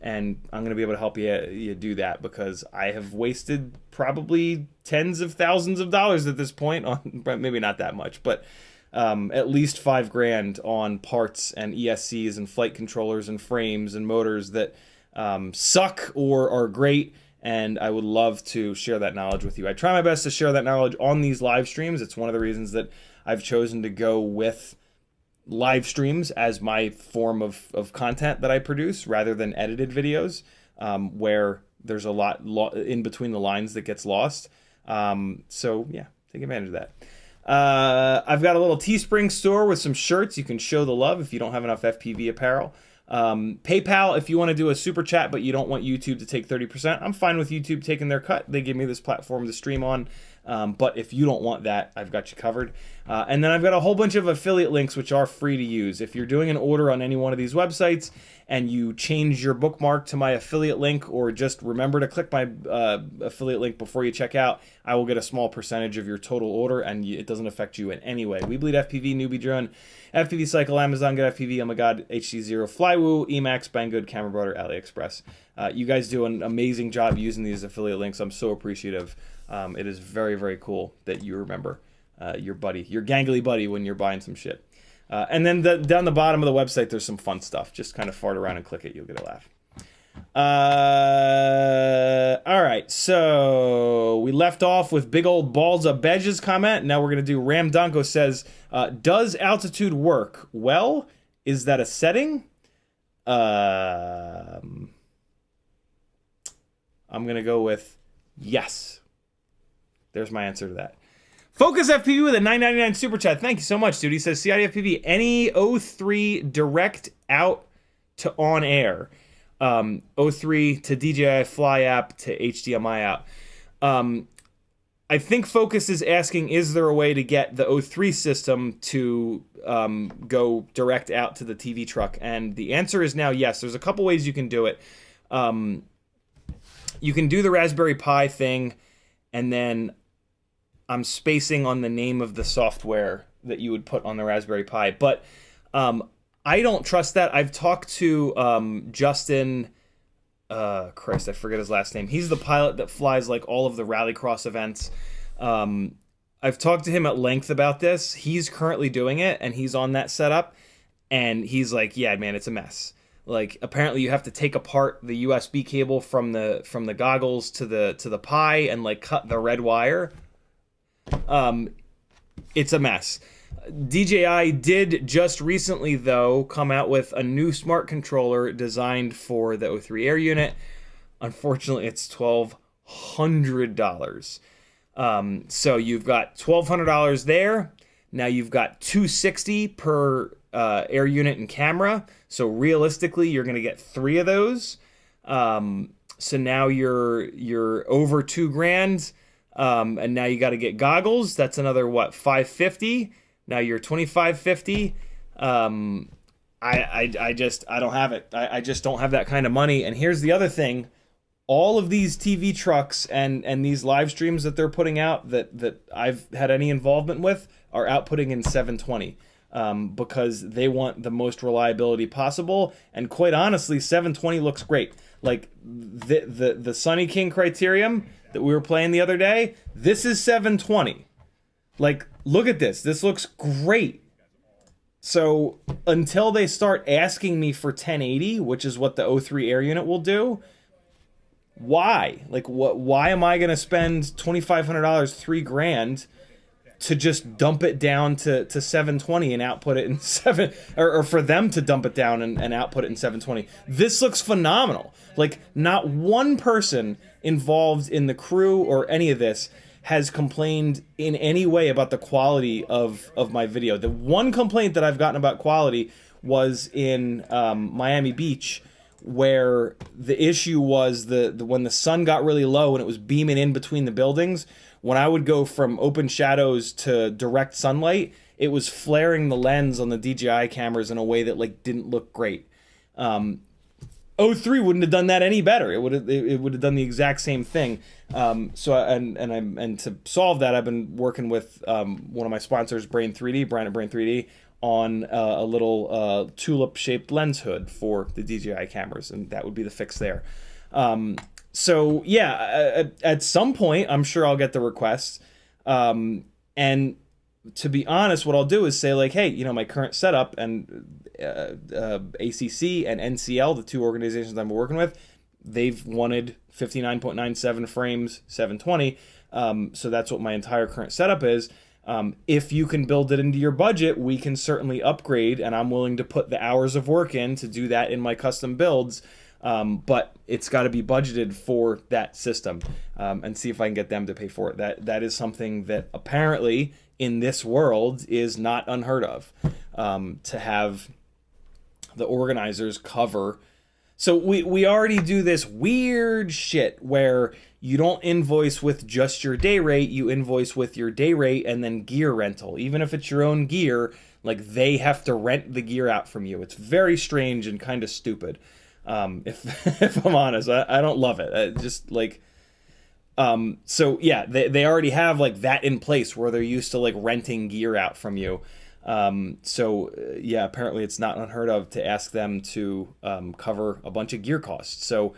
Speaker 1: I'm going to be able to help you do that, because I have wasted probably tens of thousands of dollars at this point on, maybe not that much, but at least $5,000 on parts and ESCs and flight controllers and frames and motors that suck or are great. And I would love to share that knowledge with you. I try my best to share that knowledge on these live streams. It's one of the reasons that I've chosen to go with live streams as my form of content that I produce, rather than edited videos, where there's a lot in between the lines that gets lost. So yeah, take advantage of that. I've got a little Teespring store with some shirts. You can show the love if you don't have enough FPV apparel. PayPal, if you want to do a super chat but you don't want YouTube to take 30%, I'm fine with YouTube taking their cut. They give me this platform to stream on. But if you don't want that, I've got you covered. And then I've got a whole bunch of affiliate links which are free to use. If you're doing an order on any one of these websites and you change your bookmark to my affiliate link, or just remember to click my affiliate link before you check out, I will get a small percentage of your total order, and it doesn't affect you in any way. We Bleed FPV, Newbie Drone, FPV Cycle, Amazon Good FPV, Oh My God, HD0, Flywoo, Emacs, Banggood, Camera Butter, AliExpress. You guys do an amazing job using these affiliate links. I'm so appreciative. It is very, very cool that you remember your buddy, your gangly buddy, when you're buying some shit. And then down the bottom of the website, there's some fun stuff. Just kind of fart around and click it. You'll get a laugh. All right, so we left off with big old balls of Bedge's comment. Now we're going to do Ram Donko says, does altitude work? Well, is that a setting? I'm going to go with yes. There's my answer to that. Focus FPV with a $9.99 super chat. Thank you so much, dude. He says, CiottiFPV, any O3 direct out to on air. O3 to DJI Fly app to HDMI out. I think Focus is asking, is there a way to get the O3 system to go direct out to the TV truck? And the answer is now yes. There's a couple ways you can do it. You can do the Raspberry Pi thing, and then I'm spacing on the name of the software that you would put on the Raspberry Pi. But I don't trust that. I've talked to Justin, Christ, I forget his last name. He's the pilot that flies like all of the Rallycross events. I've talked to him at length about this. He's currently doing it, and he's on that setup. And he's like, yeah, man, it's a mess. Like, apparently you have to take apart the USB cable from the goggles to the Pi and like cut the red wire. It's a mess. DJI did just recently, though, come out with a new smart controller designed for the O3 Air unit. Unfortunately, it's $1,200. So you've got $1,200 there. Now you've got $260 per air unit and camera. So realistically, you're going to get 3 of those. So now you're over $2,000. And now you got to get goggles. That's another what, $550. Now you're $2,550. I don't have it. I just don't have that kind of money. And here's the other thing: all of these TV trucks and these live streams that they're putting out that I've had any involvement with are outputting in 720. Because they want the most reliability possible, and quite honestly, 720 looks great. Like the Sunny King Criterium that we were playing the other day, this is 720. Like, look at this. This looks great. So until they start asking me for 1080, which is what the O3 Air unit will do, why? Like, what? Why am I going to spend $2,500, $3,000 to just dump it down to 720 and output it in or for them to dump it down and output it in 720? This looks phenomenal. Like, not one person involved in the crew or any of this has complained in any way about the quality of my video. The one complaint that I've gotten about quality was in Miami Beach, where the issue was when the sun got really low and it was beaming in between the buildings. When I would go from open shadows to direct sunlight, it was flaring the lens on the DJI cameras in a way that like didn't look great. O3 wouldn't have done that any better. It would have done the exact same thing. And to solve that, I've been working with one of my sponsors, Brain 3D, on a little tulip-shaped lens hood for the DJI cameras, and that would be the fix there. So yeah, at some point, I'm sure I'll get the request. And to be honest, what I'll do is say like, hey, my current setup and ACC and NCL, the two organizations I'm working with, they've wanted 59.97 frames, 720. So that's what my entire current setup is. If you can build it into your budget, we can certainly upgrade, and I'm willing to put the hours of work in to do that in my custom builds. But it's got to be budgeted for that system, and see if I can get them to pay for it. That is something that apparently in this world is not unheard of, to have the organizers cover. So we already do this weird shit where you don't invoice with just your day rate, you invoice with your day rate and then gear rental. Even if it's your own gear, like they have to rent the gear out from you. It's very strange and kind of stupid. If I'm honest, I don't love it. Just like, so yeah, they already have like that in place where they're used to like renting gear out from you. Yeah, apparently it's not unheard of to ask them to cover a bunch of gear costs. So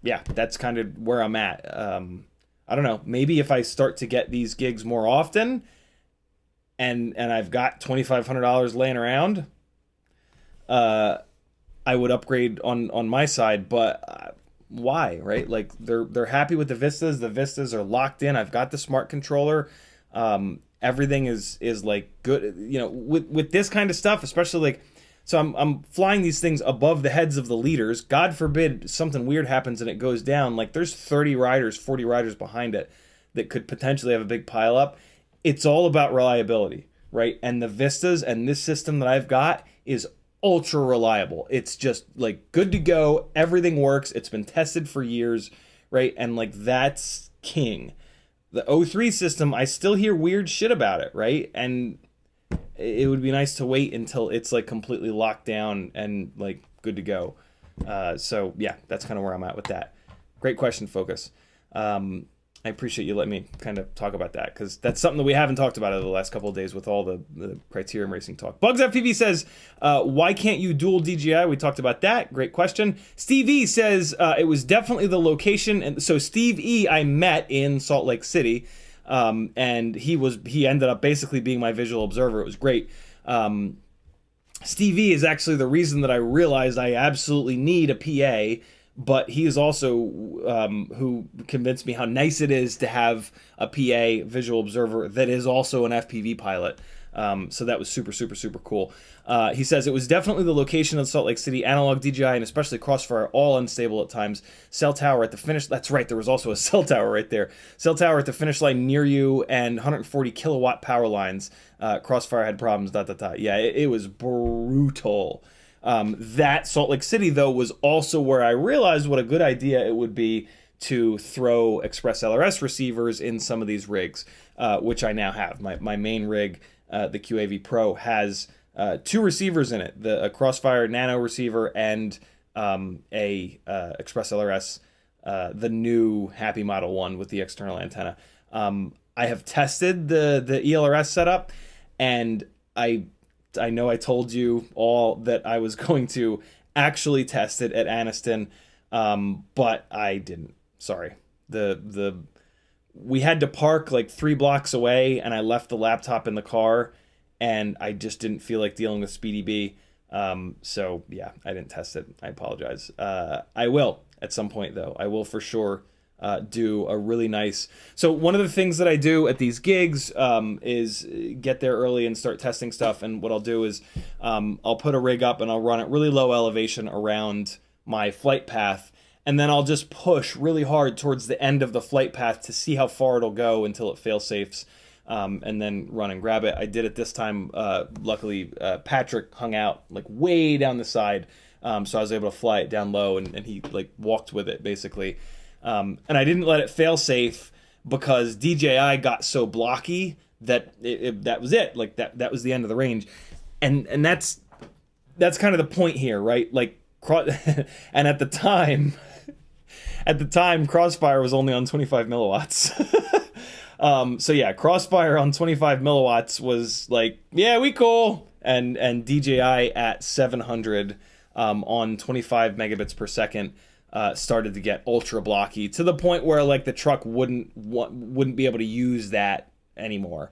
Speaker 1: yeah, that's kind of where I'm at. I don't know, maybe if I start to get these gigs more often and I've got $2,500 laying around, I would upgrade on my side, but why, right? Like they're happy with the Vistas. The Vistas are locked in. I've got the smart controller. Everything is like good, with this kind of stuff, especially like, so I'm flying these things above the heads of the leaders. God forbid something weird happens and it goes down. Like there's 30 riders, 40 riders behind it that could potentially have a big pile up. It's all about reliability, right? And the Vistas and this system that I've got is ultra reliable. It's just like good to go. Everything works. It's been tested for years, right? And like that's king. The O3 system, I still hear weird shit about it, right? And it would be nice to wait until it's like completely locked down and like good to go. So yeah, that's kind of where I'm at with that. Great question, Focus. I appreciate you letting me kind of talk about that, because that's something that we haven't talked about over the last couple of days with all the Criterium Racing talk. BugsFPV says, why can't you dual DJI? We talked about that. Great question. Steve E says, it was definitely the location. And so Steve E I met in Salt Lake City, and he ended up basically being my visual observer. It was great. Stevie is actually the reason that I realized I absolutely need a PA, but he is also who convinced me how nice it is to have a PA visual observer that is also an FPV pilot. So that was super, super, super cool. He says it was definitely the location of Salt Lake City, analog DJI, and especially Crossfire, all unstable at times. Cell tower at the finish. That's right. There was also a cell tower right there. Cell tower at the finish line near you, and 140 kilowatt power lines. Crossfire had problems. ... Yeah, it was brutal. That Salt Lake City though was also where I realized what a good idea it would be to throw Express LRS receivers in some of these rigs, which I now have. My main rig, the QAV Pro, has 2 receivers in it, a Crossfire Nano receiver and a Express LRS, the new Happy Model 1 with the external antenna. I have tested the ELRS setup, and I know I told you all that I was going to actually test it at Anniston, but I didn't. Sorry. We had to park like 3 blocks away, and I left the laptop in the car, and I just didn't feel like dealing with Speedy B. So yeah, I didn't test it. I apologize. I will at some point though. I will for sure do a really nice. So one of the things that I do at these gigs is get there early and start testing stuff. And what I'll do is I'll put a rig up and I'll run at really low elevation around my flight path. And then I'll just push really hard towards the end of the flight path to see how far it'll go until it fail-safes, and then run and grab it. I did it this time. Luckily, Patrick hung out like way down the side, so I was able to fly it down low, and he like walked with it basically. And I didn't let it fail-safe because DJI got so blocky that that was it. Like that was the end of the range, and that's kind of the point here, right? Like, and at the time, Crossfire was only on 25 milliwatts. So yeah, Crossfire on 25 milliwatts was like, yeah, we cool. And DJI at 700 on 25 megabits per second started to get ultra blocky to the point where like the truck wouldn't be able to use that anymore.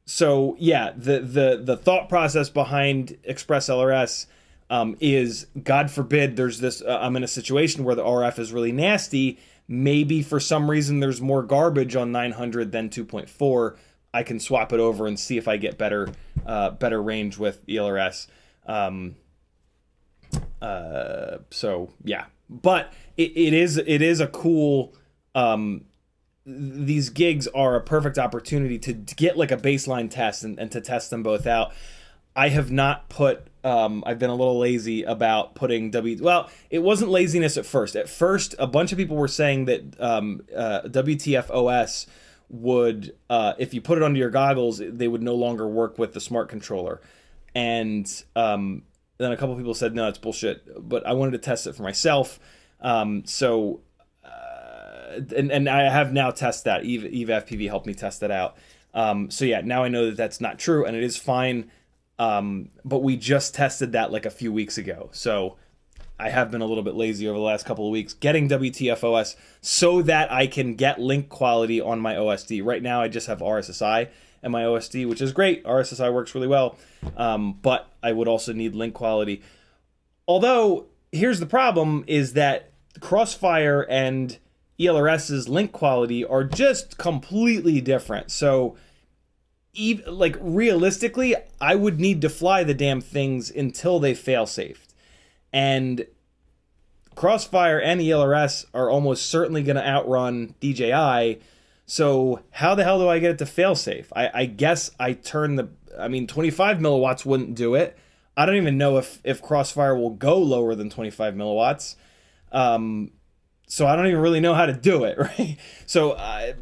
Speaker 1: So yeah, the thought process behind Express LRS is, God forbid there's this, I'm in a situation where the RF is really nasty. Maybe for some reason there's more garbage on 900 than 2.4. I can swap it over and see if I get better range with ELRS. So yeah, but it is a cool, these gigs are a perfect opportunity to get like a baseline test and to test them both out. I have not put, I've been a little lazy about putting well, it wasn't laziness at first. At first, a bunch of people were saying that WTF OS would, if you put it under your goggles, they would no longer work with the smart controller. And then a couple of people said, no, it's bullshit. But I wanted to test it for myself. So I have now tested that. Eva FPV helped me test that out. So yeah, now I know that that's not true, and it is fine. But we just tested that like a few weeks ago. So I have been a little bit lazy over the last couple of weeks getting WTFOS so that I can get link quality on my OSD. Right now I just have RSSI and my OSD, which is great. RSSI works really well. But I would also need link quality. Although here's the problem, is that Crossfire and ELRS's link quality are just completely different. So like realistically, I would need to fly the damn things until they fail-safed. And Crossfire and ELRS are almost certainly going to outrun DJI. So how the hell do I get it to fail-safe? I guess I turn 25 milliwatts wouldn't do it. I don't even know if Crossfire will go lower than 25 milliwatts. So I don't even really know how to do it, right? So,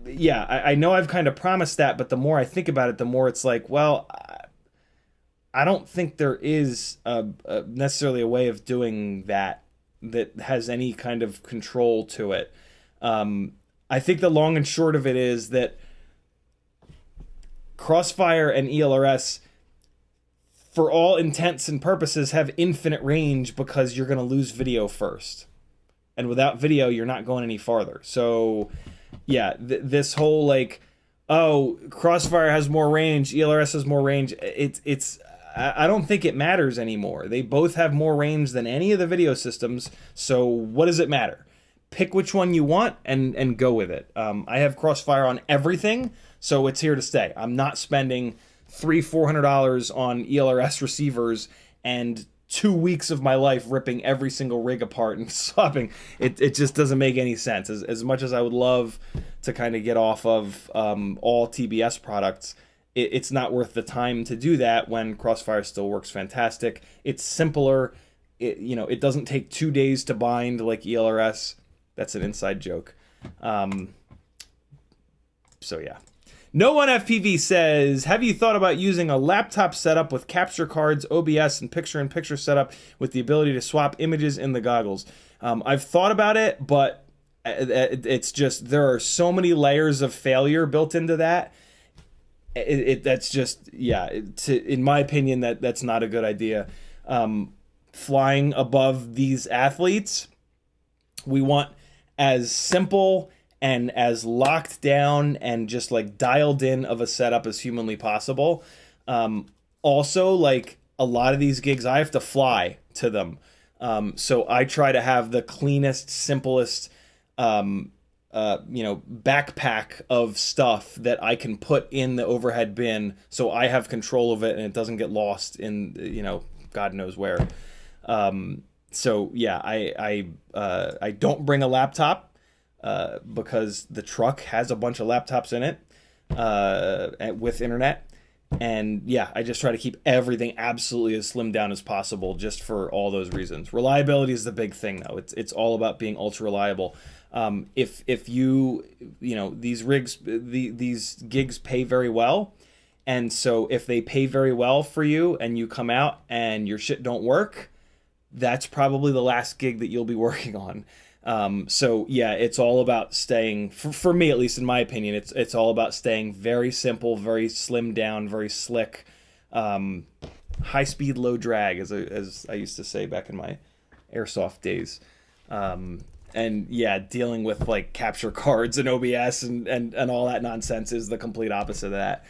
Speaker 1: yeah, I know I've kind of promised that, but the more I think about it, the more it's like, well, I don't think there is necessarily a way of doing that has any kind of control to it. I think the long and short of it is that Crossfire and ELRS, for all intents and purposes, have infinite range because you're going to lose video first. And without video, you're not going any farther. So, yeah, this whole like, oh, Crossfire has more range, ELRS has more range. It's I don't think it matters anymore. They both have more range than any of the video systems, so what does it matter? Pick which one you want and go with it. I have Crossfire on everything, so it's here to stay. I'm not spending $300-400 on ELRS receivers and 2 weeks of my life ripping every single rig apart and swapping. It just doesn't make any sense. As much as I would love to kind of get off of all TBS products, it's not worth the time to do that when Crossfire still works fantastic. It's simpler. It doesn't take 2 days to bind like ELRS. That's an inside joke. So yeah. No One FPV says, have you thought about using a laptop setup with capture cards, OBS, and picture-in-picture setup with the ability to swap images in the goggles? I've thought about it, but it's just, there are so many layers of failure built into that. That's just, yeah, in my opinion, that's not a good idea. Flying above these athletes, we want as simple and as locked down and just like dialed in of a setup as humanly possible. Also, like a lot of these gigs, I have to fly to them. So I try to have the cleanest, simplest, backpack of stuff that I can put in the overhead bin so I have control of it and it doesn't get lost in, God knows where. So yeah, I don't bring a laptop. Because the truck has a bunch of laptops in it with internet. And yeah, I just try to keep everything absolutely as slimmed down as possible just for all those reasons. Reliability is the big thing, though. It's all about being ultra reliable. If these rigs, these gigs pay very well. And so if they pay very well for you and you come out and your shit don't work, that's probably the last gig that you'll be working on. So yeah, it's all about staying, for me, at least in my opinion, it's all about staying very simple, very slimmed down, very slick, high speed, low drag, as I used to say back in my airsoft days. And yeah, dealing with like capture cards and OBS and all that nonsense is the complete opposite of that.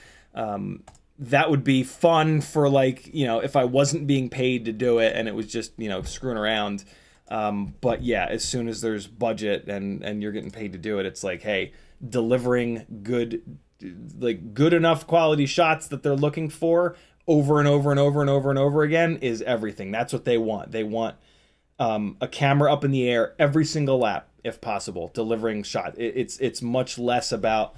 Speaker 1: That would be fun for like, if I wasn't being paid to do it and it was just, screwing around. But yeah, as soon as there's budget and you're getting paid to do it, it's like, hey, delivering good enough quality shots that they're looking for over and over and over and over and over again is everything. That's what they want. They want a camera up in the air every single lap, if possible, delivering shot. It's much less about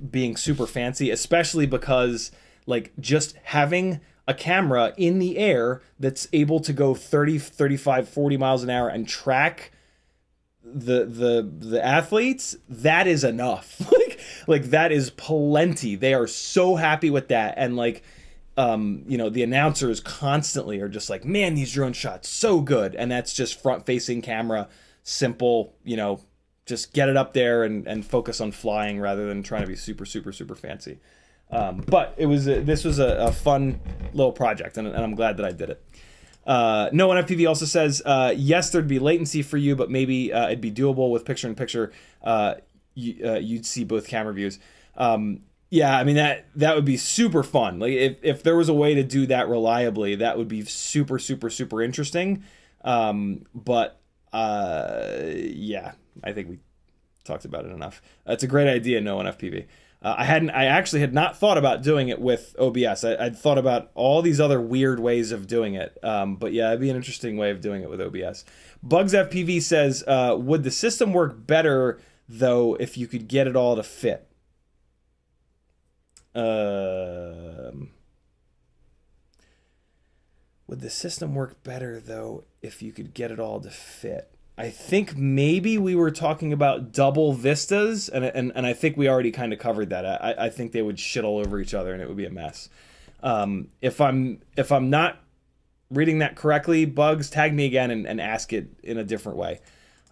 Speaker 1: being super fancy, especially because like just having a camera in the air that's able to go 30, 35, 40 miles an hour and track the athletes, that is enough. like that is plenty. They are so happy with that. And like, the announcers constantly are just like, man, these drone shots, so good. And that's just front facing camera, simple, just get it up there and focus on flying rather than trying to be super, super, super fancy. But this was a fun little project, and I'm glad that I did it. No One FPV also says, yes, there'd be latency for you, but maybe it'd be doable with picture-in-picture. You'd see both camera views. Yeah, I mean, that would be super fun. Like, if there was a way to do that reliably, that would be super, super, super interesting. But yeah, I think we talked about it enough. It's a great idea, No One FPV. I actually had not thought about doing it with OBS. I'd thought about all these other weird ways of doing it. But yeah, it'd be an interesting way of doing it with OBS. Bugs FPV says, would the system work better, though, if you could get it all to fit? Would the system work better, though, if you could get it all to fit? I think maybe we were talking about double vistas, and I think we already kind of covered that. I think they would shit all over each other, and it would be a mess. If I'm not reading that correctly, Bugs, tag me again and ask it in a different way.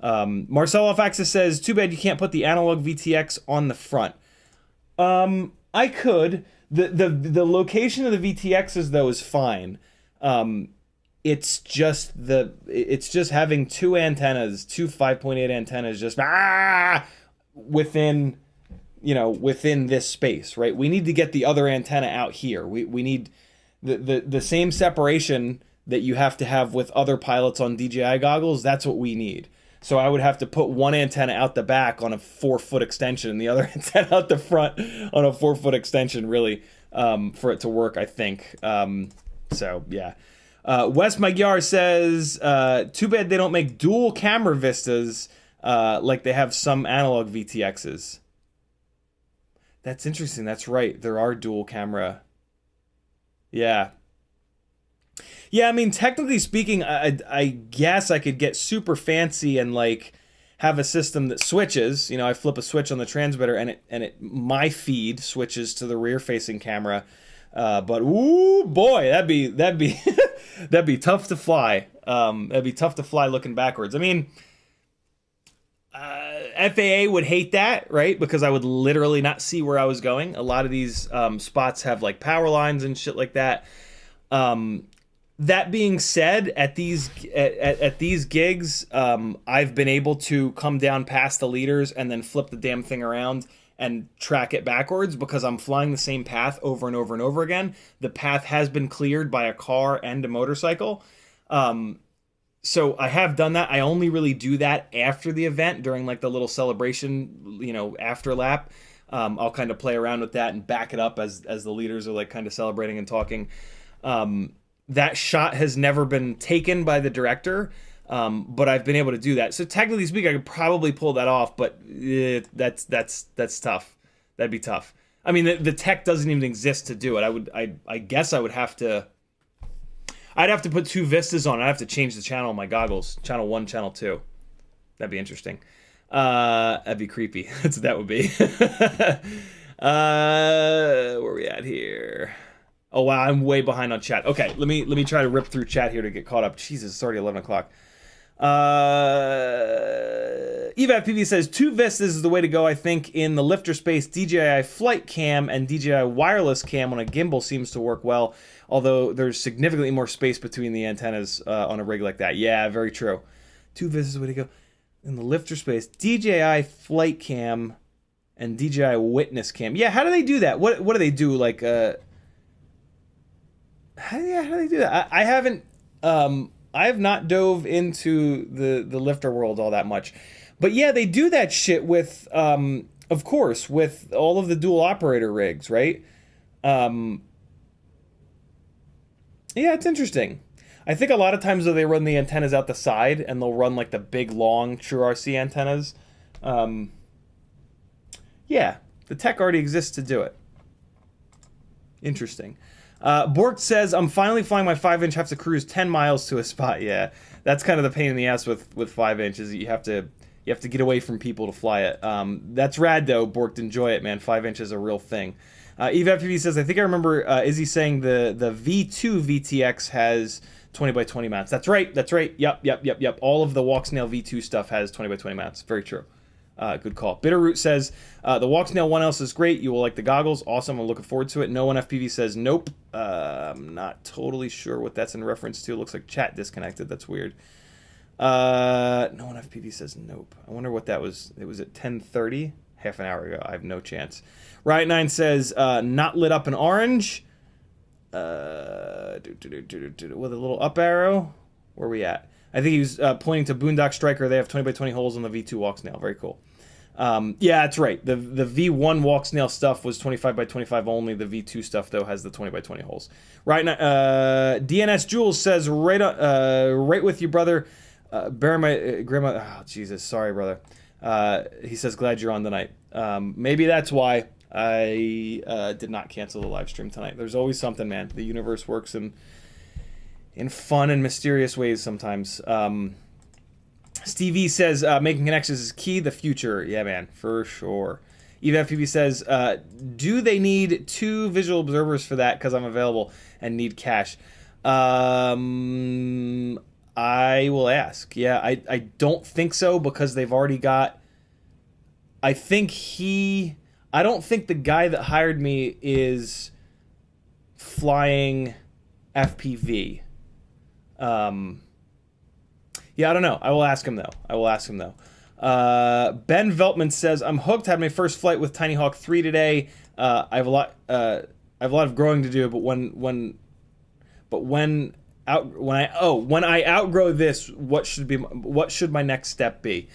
Speaker 1: Marcel Alfaxis says, too bad you can't put the analog VTX on the front. I could. The location of the VTXs, though, is fine. It's just having two antennas, two 5.8 antennas, just within this space, right? We need to get the other antenna out here. We need the same separation that you have to have with other pilots on DJI goggles. That's what we need. So I would have to put one antenna out the back on a 4-foot extension and the other antenna out the front on a 4-foot extension, really, for it to work, I think. So, yeah. Wes Magyar says, too bad they don't make dual camera vistas like they have some analog VTXs. That's interesting. That's right. There are dual camera. Yeah. Yeah, I mean, technically speaking, I guess I could get super fancy and like have a system that switches. You know, I flip a switch on the transmitter and my feed switches to the rear-facing camera. But ooh boy, that'd be that'd be tough to fly. That'd be tough to fly looking backwards. I mean, FAA would hate that, right? Because I would literally not see where I was going. A lot of these spots have like power lines and shit like that. That being said, at these gigs, I've been able to come down past the leaders and then flip the damn thing around and track it backwards because I'm flying the same path over and over and over again. The path has been cleared by a car and a motorcycle. So I have done that. I only really do that after the event during like the little celebration, you know, after lap. I'll kind of play around with that and back it up as the leaders are like kind of celebrating and talking. That shot has never been taken by the director, but I've been able to do that. So technically speaking, I could probably pull that off, but that's tough. That'd be tough. I mean, the tech doesn't even exist to do it. I guess I would have to. I'd have to put 2 vistas on. I'd have to change the channel on my goggles. Channel 1, channel 2. That'd be interesting. That'd be creepy. That's what that would be. Where are we at here? Oh wow, I'm way behind on chat. Okay, let me try to rip through chat here to get caught up. Jesus, it's already 11 o'clock. EVAPV says 2 vistas is the way to go. I think in the lifter space, DJI flight cam and DJI wireless cam on a gimbal seems to work well. Although there's significantly more space between the antennas on a rig like that. Yeah, very true. 2 vistas is the way to go. In the lifter space, DJI flight cam and DJI witness cam. Yeah, how do they do that? What do they do? Like how do they do that? I haven't. I have not dove into the lifter world all that much, but yeah, they do that shit with, of course, with all of the dual operator rigs, right? Yeah, it's interesting. I think a lot of times though they run the antennas out the side, and they'll run like the big long True RC antennas. Yeah, the tech already exists to do it. Interesting. Bork says, I'm finally flying my 5-inch, have to cruise 10 miles to a spot. Yeah, that's kind of the pain in the ass with 5-inch is you have to get away from people to fly it. That's rad though, Bork, enjoy it, man. 5-inch is a real thing. EVAPV says, I think I remember Izzy saying the V2 VTX has 20 by 20 mounts. That's right. Yep. All of the Walksnail V2 stuff has 20 by 20 mounts. Very true. Good call. Bitterroot says, the Walksnail 1Ls is great. You will like the goggles. Awesome. I'm looking forward to it. No One FPV says, nope. I'm not totally sure what that's in reference to. It looks like chat disconnected. That's weird. No One FPV says, nope. I wonder what that was. It was at 10:30, half an hour ago. I have no chance. Riot9 says, not lit up in orange. With a little up arrow. Where are we at? I think he was pointing to Boondock Striker. They have 20 by 20 holes on the V2 Walksnail. Very cool. Yeah, that's right. The V1 Walksnail stuff was 25 by 25 only. The V2 stuff, though, has the 20 by 20 holes. Right now, DNS Jules says, right with you, brother. Bear my grandma. Oh, Jesus. Sorry, brother. He says, glad you're on tonight. Maybe that's why I did not cancel the live stream tonight. There's always something, man. The universe works in fun and mysterious ways sometimes. Steve E says, making connections is key, the future. Yeah, man, for sure. EVFPV says, do they need 2 visual observers for that? Because I'm available and need cash. I will ask. Yeah, I don't think so because they've already got... I don't think the guy that hired me is flying FPV. Yeah, I don't know. I will ask him though. Ben Veltman says, I'm hooked. Had my first flight with Tinyhawk 3 today. I have a lot of growing to do, but when but when I outgrow this, what should my next step be?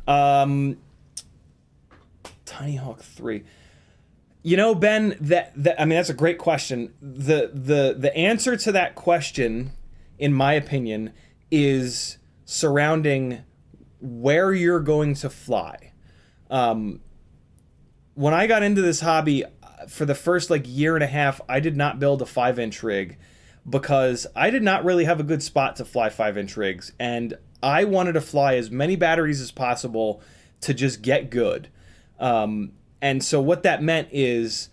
Speaker 1: Tinyhawk 3. You know, Ben, I mean, that's a great question. The answer to that question, in my opinion, is surrounding where you're going to fly. When I got into this hobby, for the first like year and a half, I did not build a 5-inch rig because I did not really have a good spot to fly 5-inch rigs, and I wanted to fly as many batteries as possible to just get good. And so what that meant is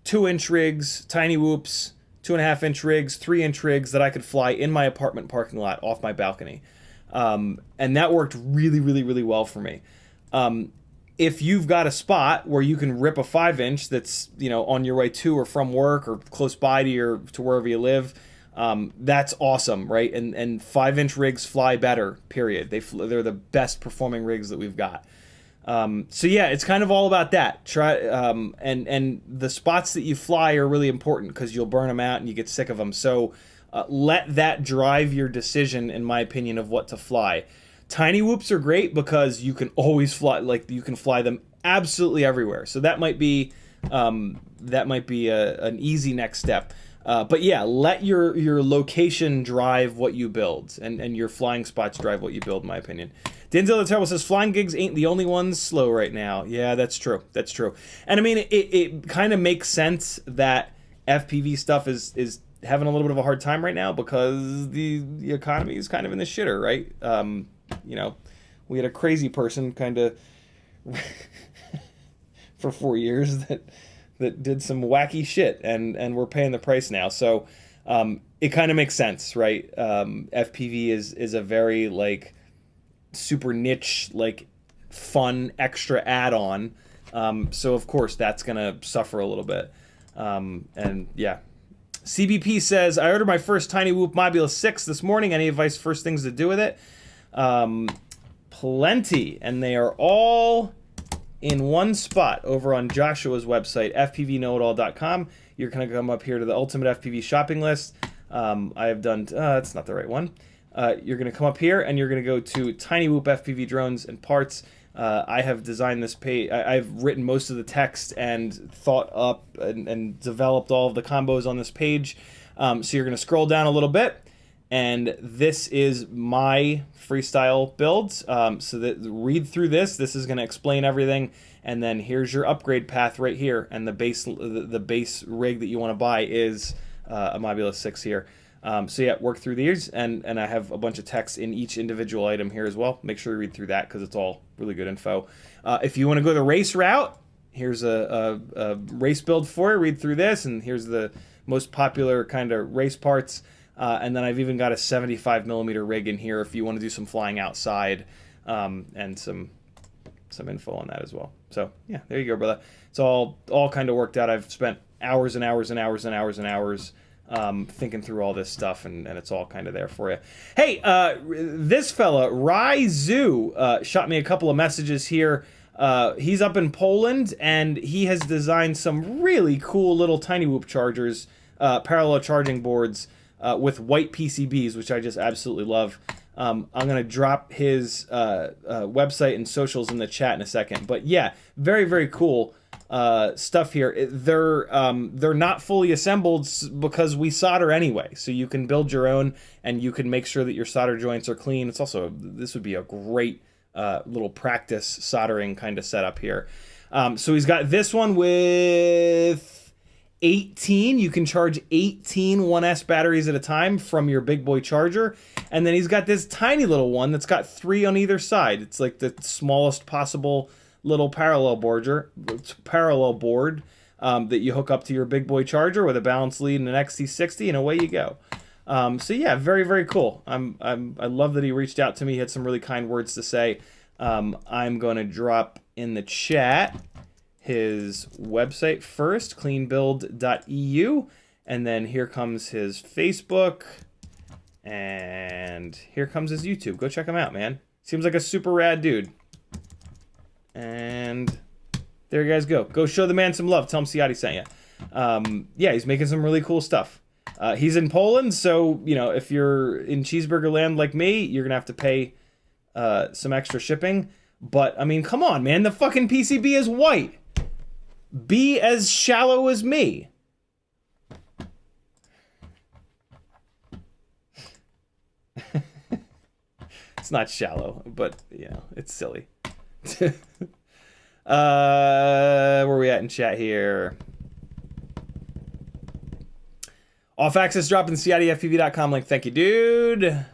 Speaker 1: 2-inch rigs, tiny whoops, 2.5-inch rigs, 3-inch rigs that I could fly in my apartment parking lot off my balcony. And that worked really, really, really well for me. If you've got a spot where you can rip a 5-inch that's, you know, on your way to or from work or close by to wherever you live, that's awesome, right? And 5-inch rigs fly better, period. They're the best performing rigs that we've got. So yeah, it's kind of all about that. And the spots that you fly are really important because you'll burn them out and you get sick of them. So let that drive your decision, in my opinion, of what to fly. Tiny whoops are great because you can always fly, like you can fly them absolutely everywhere. So that might be an easy next step. But yeah, let your location drive what you build, and your flying spots drive what you build, in my opinion. Denzel the Terrible says, flying gigs ain't the only ones slow right now. Yeah, that's true. That's true. And I mean, it kind of makes sense that FPV stuff is having a little bit of a hard time right now because the economy is kind of in the shitter, right? You know, we had a crazy person kind of for 4 years that did some wacky shit, and we're paying the price now. So it kind of makes sense, right? FPV is a very like super niche, like fun extra add-on. So of course that's gonna suffer a little bit. And yeah. CBP says, I ordered my first Tiny Whoop Mobula 6 this morning. Any advice, first things to do with it? Plenty, and they are all in one spot over on Joshua's website, fpvknowitall.com. You're going to come up here to the Ultimate FPV shopping list. I have done, that's not the right one. You're going to come up here and you're going to go to Tiny Whoop FPV drones and parts. I have designed this page. I've written most of the text and thought up and developed all of the combos on this page. So you're going to scroll down a little bit, and this is my freestyle builds. So that read through this. This is going to explain everything, and then here's your upgrade path right here. And the base rig that you want to buy is a Mobula 6 here. So yeah, work through these, and I have a bunch of text in each individual item here as well. Make sure you read through that because it's all really good info. If you want to go the race route, here's a race build for you. Read through this, and here's the most popular kind of race parts. And then I've even got a 75mm rig in here if you want to do some flying outside, and some info on that as well. So yeah, there you go, brother. It's all kind of worked out. I've spent hours and hours and hours and hours and hours thinking through all this stuff, and it's all kind of there for you. Hey, this fella, Raizu, shot me a couple of messages here. He's up in Poland, and he has designed some really cool little Tiny Whoop chargers, parallel charging boards with white PCBs, which I just absolutely love. I'm going to drop his website and socials in the chat in a second. But yeah, very, very cool stuff here. They're not fully assembled because we solder anyway, so you can build your own and you can make sure that your solder joints are clean. It's also, this would be a great little practice soldering kind of setup here. So he's got this one with 18. You can charge 18 1S batteries at a time from your big boy charger, and then he's got this tiny little one that's got 3 on either side. It's like the smallest possible little parallel board that you hook up to your big boy charger with a balance lead and an XT60, and away you go. So yeah, very, very cool. I love that he reached out to me. He had some really kind words to say. I'm going to drop in the chat his website first, cleanbuild.eu, and then here comes his Facebook, and here comes his YouTube. Go check him out, man. Seems like a super rad dude. And there you guys go. Go show the man some love. Tell him Ciotti sent you. Yeah, he's making some really cool stuff. He's in Poland, so, you know, if you're in cheeseburger land like me, you're going to have to pay some extra shipping. But, I mean, come on, man. The fucking PCB is white. Be as shallow as me. It's not shallow, but, you know, it's silly. Where are we at in chat here? Off access drop in CiottiFPV.com link. Thank you, dude.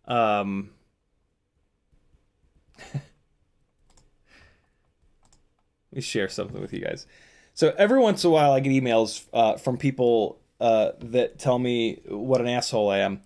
Speaker 1: Let me share something with you guys. So every once in a while I get emails from people that tell me what an asshole I am.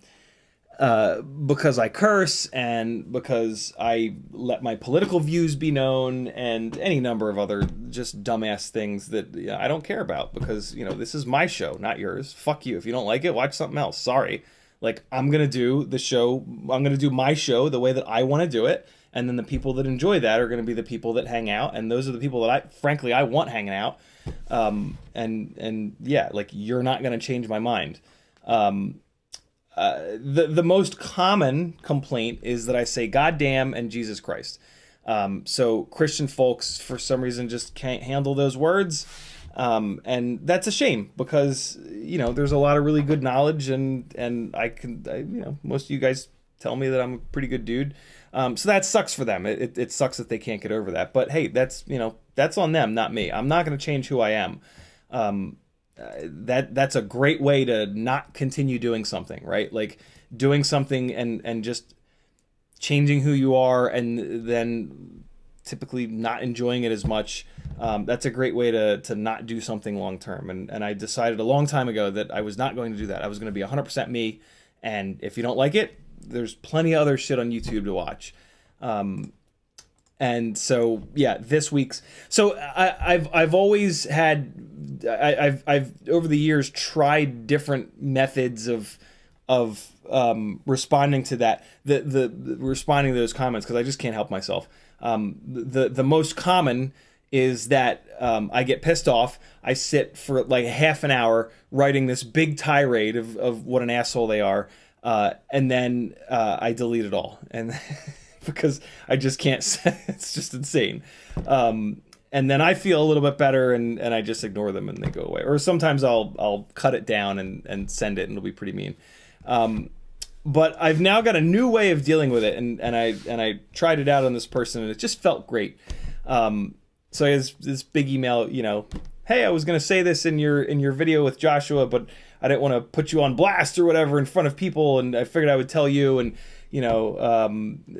Speaker 1: Because I curse and because I let my political views be known and any number of other just dumbass things that I don't care about because, you know, this is my show, not yours. Fuck you. If you don't like it, watch something else. Sorry. Like, I'm going to do the show. I'm going to do my show the way that I want to do it. And then the people that enjoy that are going to be the people that hang out. And those are the people that frankly, I want hanging out. And yeah, like, you're not going to change my mind. The most common complaint is that I say goddamn and Jesus Christ. So Christian folks, for some reason, just can't handle those words. And that's a shame because, you know, there's a lot of really good knowledge and you know, most of you guys tell me that I'm a pretty good dude. So that sucks for them. It sucks that they can't get over that. But hey, that's, you know, that's on them, not me. I'm not going to change who I am. That's a great way to not continue doing something, right? Like doing something and just changing who you are and then typically not enjoying it as much. That's a great way to not do something long term. And I decided a long time ago that I was not going to do that. I was going to be 100% me. And if you don't like it, there's plenty of other shit on YouTube to watch. And so, yeah, this week's. So I've always had, I've over the years tried different methods of responding to that, the responding to those comments because I just can't help myself. The most common is that I get pissed off. I sit for like half an hour writing this big tirade of what an asshole they are, and then I delete it all and. Because I just can't. It's just insane. And then I feel a little bit better, and I just ignore them and they go away. Or sometimes I'll cut it down and send it, and it'll be pretty mean. But I've now got a new way of dealing with it, and I tried it out on this person, and it just felt great. So I has this big email, you know, hey, I was gonna say this in your video with Joshua, but I didn't want to put you on blast or whatever in front of people, and I figured I would tell you and. You know,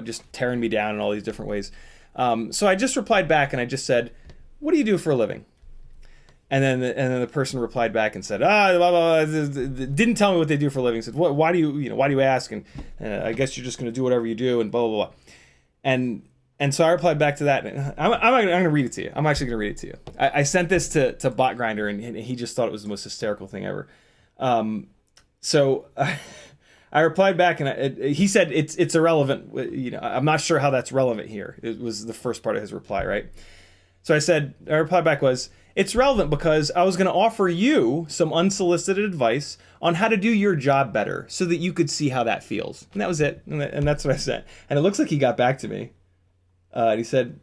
Speaker 1: just tearing me down in all these different ways. So I just replied back and I just said, "What do you do for a living?" And then the person replied back and said, blah, blah, blah, didn't tell me what they do for a living. Said, why do you ask? And I guess you're just going to do whatever you do and blah blah blah. And so I replied back to that. And I'm going to read it to you. I'm actually going to read it to you. I sent this to Bot Grinder and he just thought it was the most hysterical thing ever. I replied back and he said it's irrelevant. You know, I'm not sure how that's relevant here. It was the first part of his reply, right? So I replied back was, it's relevant because I was going to offer you some unsolicited advice on how to do your job better so that you could see how that feels. And that was it. And that's what I said. And it looks like he got back to me. And he said,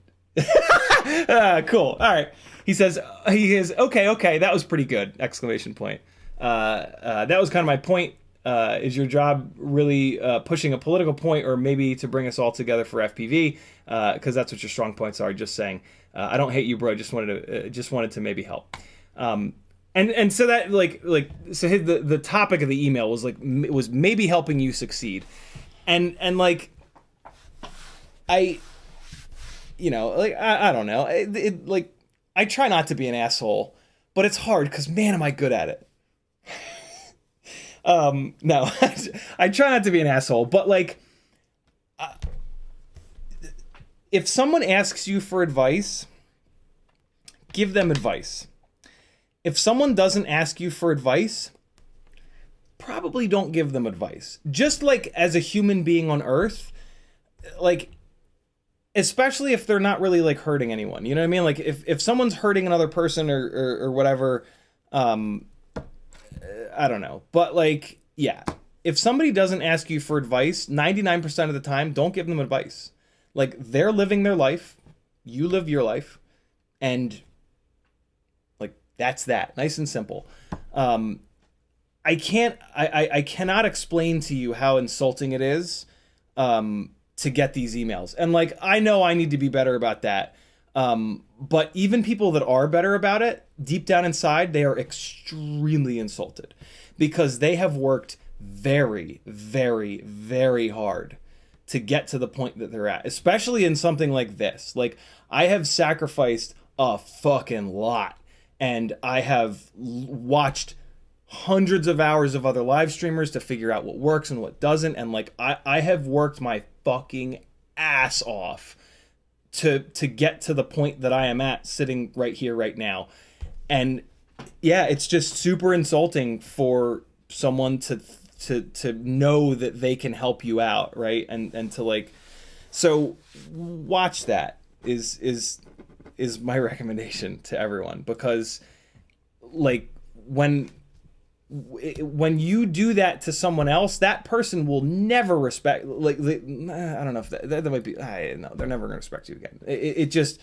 Speaker 1: cool. All right. He says, okay. That was pretty good. Exclamation point. That was kind of my point. Is your job really pushing a political point or maybe to bring us all together for FPV? Because that's what your strong points are. Just saying, I don't hate you, bro. Just wanted to maybe help. And so that so the topic of the email was was maybe helping you succeed, and like I don't know. I try not to be an asshole, but it's hard because man, am I good at it. No, I try not to be an asshole, but if someone asks you for advice, give them advice. If someone doesn't ask you for advice, probably don't give them advice. Just like as a human being on Earth, especially if they're not really like hurting anyone. You know what I mean? Like if someone's hurting another person or whatever, I don't know. But like, yeah, if somebody doesn't ask you for advice, 99% of the time, don't give them advice. Like, they're living their life, you live your life, and like, that's that. Nice and simple. I cannot explain to you how insulting it is to get these emails. And like, I know I need to be better about that. But even people that are better about it, deep down inside, they are extremely insulted because they have worked very, very, very hard to get to the point that they're at, especially in something like this. Like, I have sacrificed a fucking lot, and I have watched hundreds of hours of other live streamers to figure out what works and what doesn't. And like, I have worked my fucking ass off to get to the point that I am at, sitting right here, right now. And yeah, it's just super insulting for someone to know that they can help you out, right? And to like, so watch that is my recommendation to everyone, because like when you do that to someone else, that person will never respect, like, I don't know if that might be, no, they're never gonna respect you again. It just,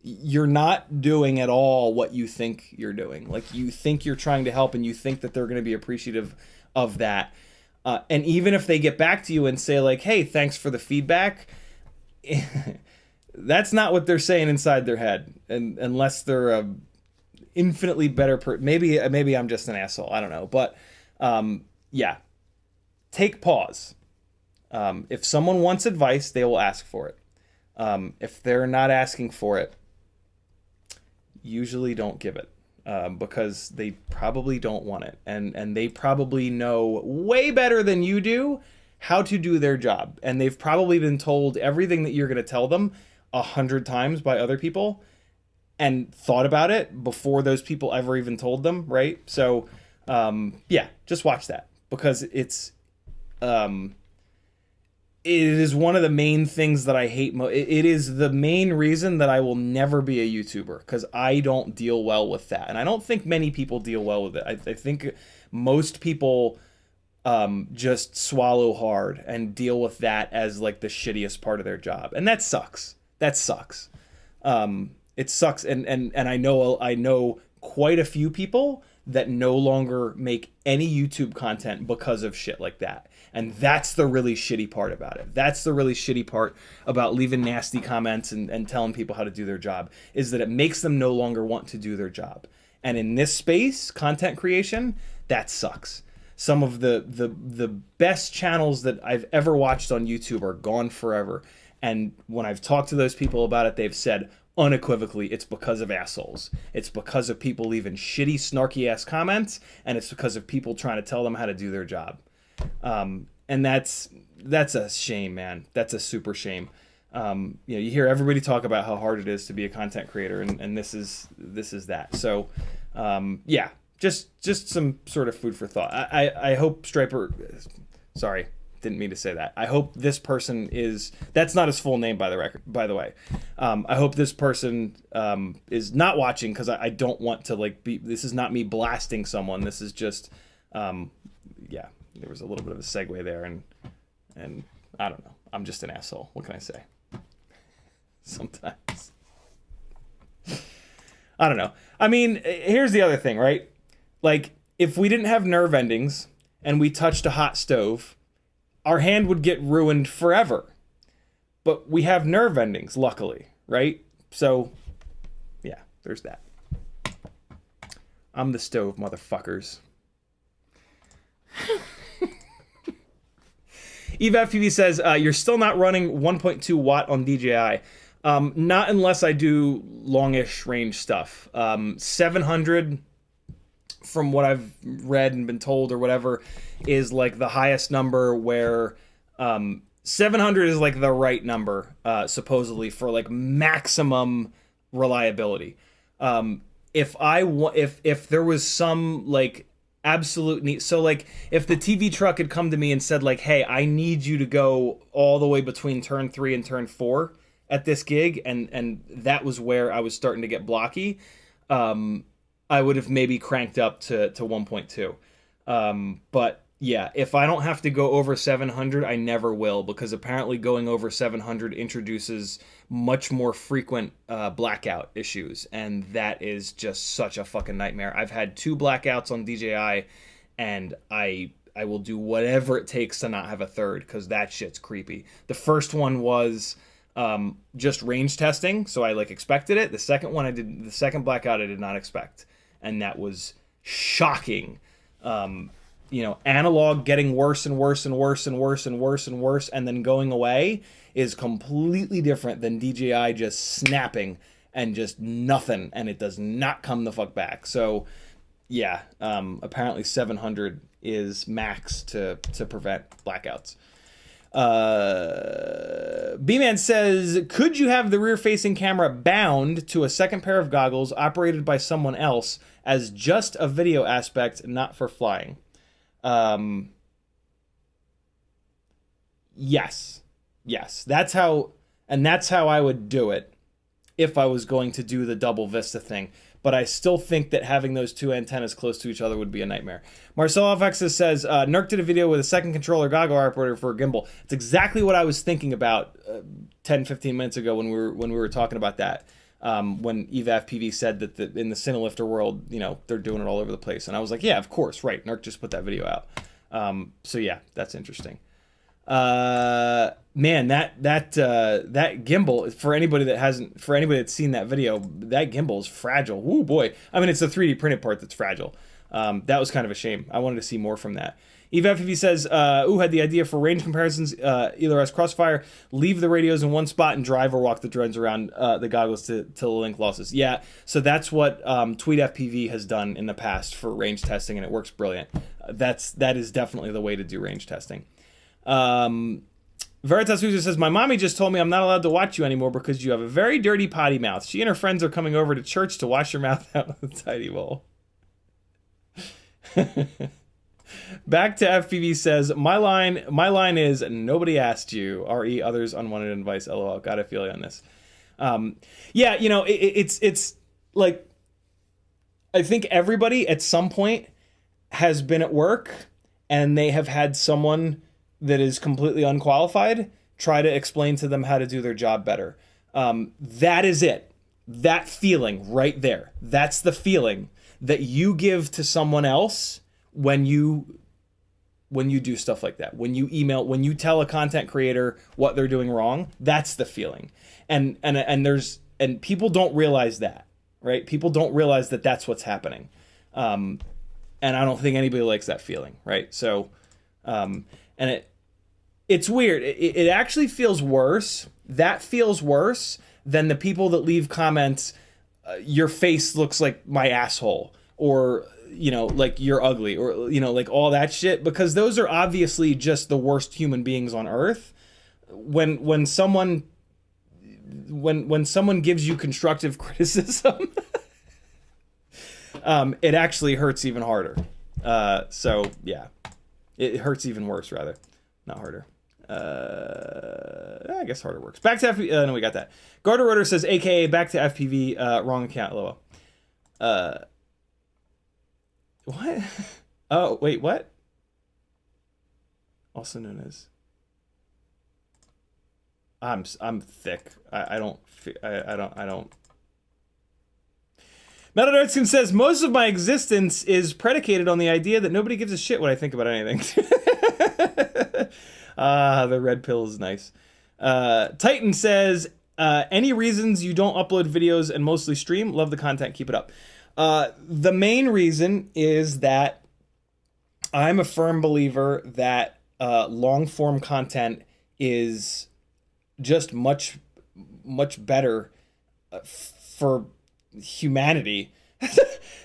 Speaker 1: you're not doing at all what you think you're doing. Like, you think you're trying to help, and you think that they're gonna be appreciative of that. And even if they get back to you and say like, hey, thanks for the feedback, that's not what they're saying inside their head, and unless they're a infinitely better maybe I'm just an asshole, I don't know. But yeah, take pause. If someone wants advice, they will ask for it. If they're not asking for it, usually don't give it, because they probably don't want it, and they probably know way better than you do how to do their job, and they've probably been told everything that you're going to tell them 100 times by other people, and thought about it before those people ever even told them, right? So, yeah, just watch that, because it is one of the main things that I hate. It is the main reason that I will never be a YouTuber, because I don't deal well with that, and I don't think many people deal well with it. I think most people just swallow hard and deal with that as like the shittiest part of their job, and that sucks. That sucks. It sucks, and I know quite a few people that no longer make any YouTube content because of shit like that. And that's the really shitty part about it. That's the really shitty part about leaving nasty comments and telling people how to do their job, is that it makes them no longer want to do their job. And in this space, content creation, that sucks. Some of the best channels that I've ever watched on YouTube are gone forever. And when I've talked to those people about it, they've said unequivocally, it's because of assholes. It's because of people leaving shitty, snarky ass comments, and it's because of people trying to tell them how to do their job. And that's a shame, man. That's a super shame. You hear everybody talk about how hard it is to be a content creator, and this is that. So, yeah, just some sort of food for thought. I hope Striper, sorry, didn't mean to say that. I hope this person is, that's not his full name, by the way. I hope this person is not watching, because I don't want to like be, this is not me blasting someone. This is just, yeah, there was a little bit of a segue there, and I don't know. I'm just an asshole. What can I say? Sometimes. I don't know. I mean, here's the other thing, right? Like, if we didn't have nerve endings and we touched a hot stove, our hand would get ruined forever. But we have nerve endings, luckily, right? So, yeah, there's that. I'm the stove, motherfuckers. EVFPV says, you're still not running 1.2 watt on DJI. Not unless I do longish range stuff. 700, from what I've read and been told or whatever, is like the highest number, where 700 is like the right number, supposedly, for like maximum reliability. If there was some like absolute need. So like if the TV truck had come to me and said like, hey, I need you to go all the way between turn 3 and turn 4 at this gig, and that was where I was starting to get blocky, I would have maybe cranked up to 1.2. But yeah, if I don't have to go over 700, I never will, because apparently going over 700 introduces much more frequent blackout issues, and that is just such a fucking nightmare. I've had 2 blackouts on DJI, and I will do whatever it takes to not have a third, because that shit's creepy. The first one was just range testing, so I like expected it. The second blackout I did not expect, and that was shocking. Analog getting worse and worse and worse and worse and worse and worse, and then going away is completely different than DJI just snapping and just nothing, and it does not come the fuck back. So yeah, apparently 700 is max to prevent blackouts. B-Man says, could you have the rear-facing camera bound to a second pair of goggles operated by someone else as just a video aspect, not for flying? Yes. That's how I would do it if I was going to do the double Vista thing. But I still think that having those 2 antennas close to each other would be a nightmare. Marcel Alexis says, Nerk did a video with a second controller goggle operator for a gimbal. It's exactly what I was thinking about 10-15 minutes ago when we were talking about that. When EVA-FPV said that in the Cinelifter world, they're doing it all over the place. And I was like, yeah, of course, right. Nerk just put that video out. So yeah, that's interesting. Man, that gimbal, for anybody that's seen that video, that gimbal is fragile. Ooh boy. I mean, it's the 3D printed part that's fragile. That was kind of a shame. I wanted to see more from that. EVA-FPV says, had the idea for range comparisons, either as Crossfire, leave the radios in one spot and drive or walk the drones around the goggles to link losses. Yeah, so that's what TweetFPV has done in the past for range testing, and it works brilliant. That is definitely the way to do range testing. Veritas User says, my mommy just told me I'm not allowed to watch you anymore because you have a very dirty potty mouth. She and her friends are coming over to church to wash your mouth out with a tidy bowl. Back to FPV says, my line is, nobody asked you. RE, others unwanted advice. LOL. Gotta feel you on this. Yeah, it's like, I think everybody at some point has been at work and they have had someone that is completely unqualified try to explain to them how to do their job better. That is it. That feeling right there. That's the feeling that you give to someone else when you do stuff like that. When you email, when you tell a content creator what they're doing wrong, that's the feeling. And people don't realize that, right? People don't realize that that's what's happening. And I don't think anybody likes that feeling, right? So, and it's weird. It actually feels worse. That feels worse than the people that leave comments, your face looks like my asshole, or, like you're ugly, or, like all that shit, because those are obviously just the worst human beings on earth. When someone gives you constructive criticism, it actually hurts even harder. So yeah, it hurts even worse, rather, not harder. I guess harder works. Back to FPV. No, we got that. Garter Rotor says, AKA back to FPV. Wrong account. LOL. What? Oh, wait, what? Also known as. I'm thick. I don't. Metadartskin says, most of my existence is predicated on the idea that nobody gives a shit what I think about anything. The red pill is nice. Titan says, any reasons you don't upload videos and mostly stream? Love the content. Keep it up. The main reason is that I'm a firm believer that long form content is just much better for humanity.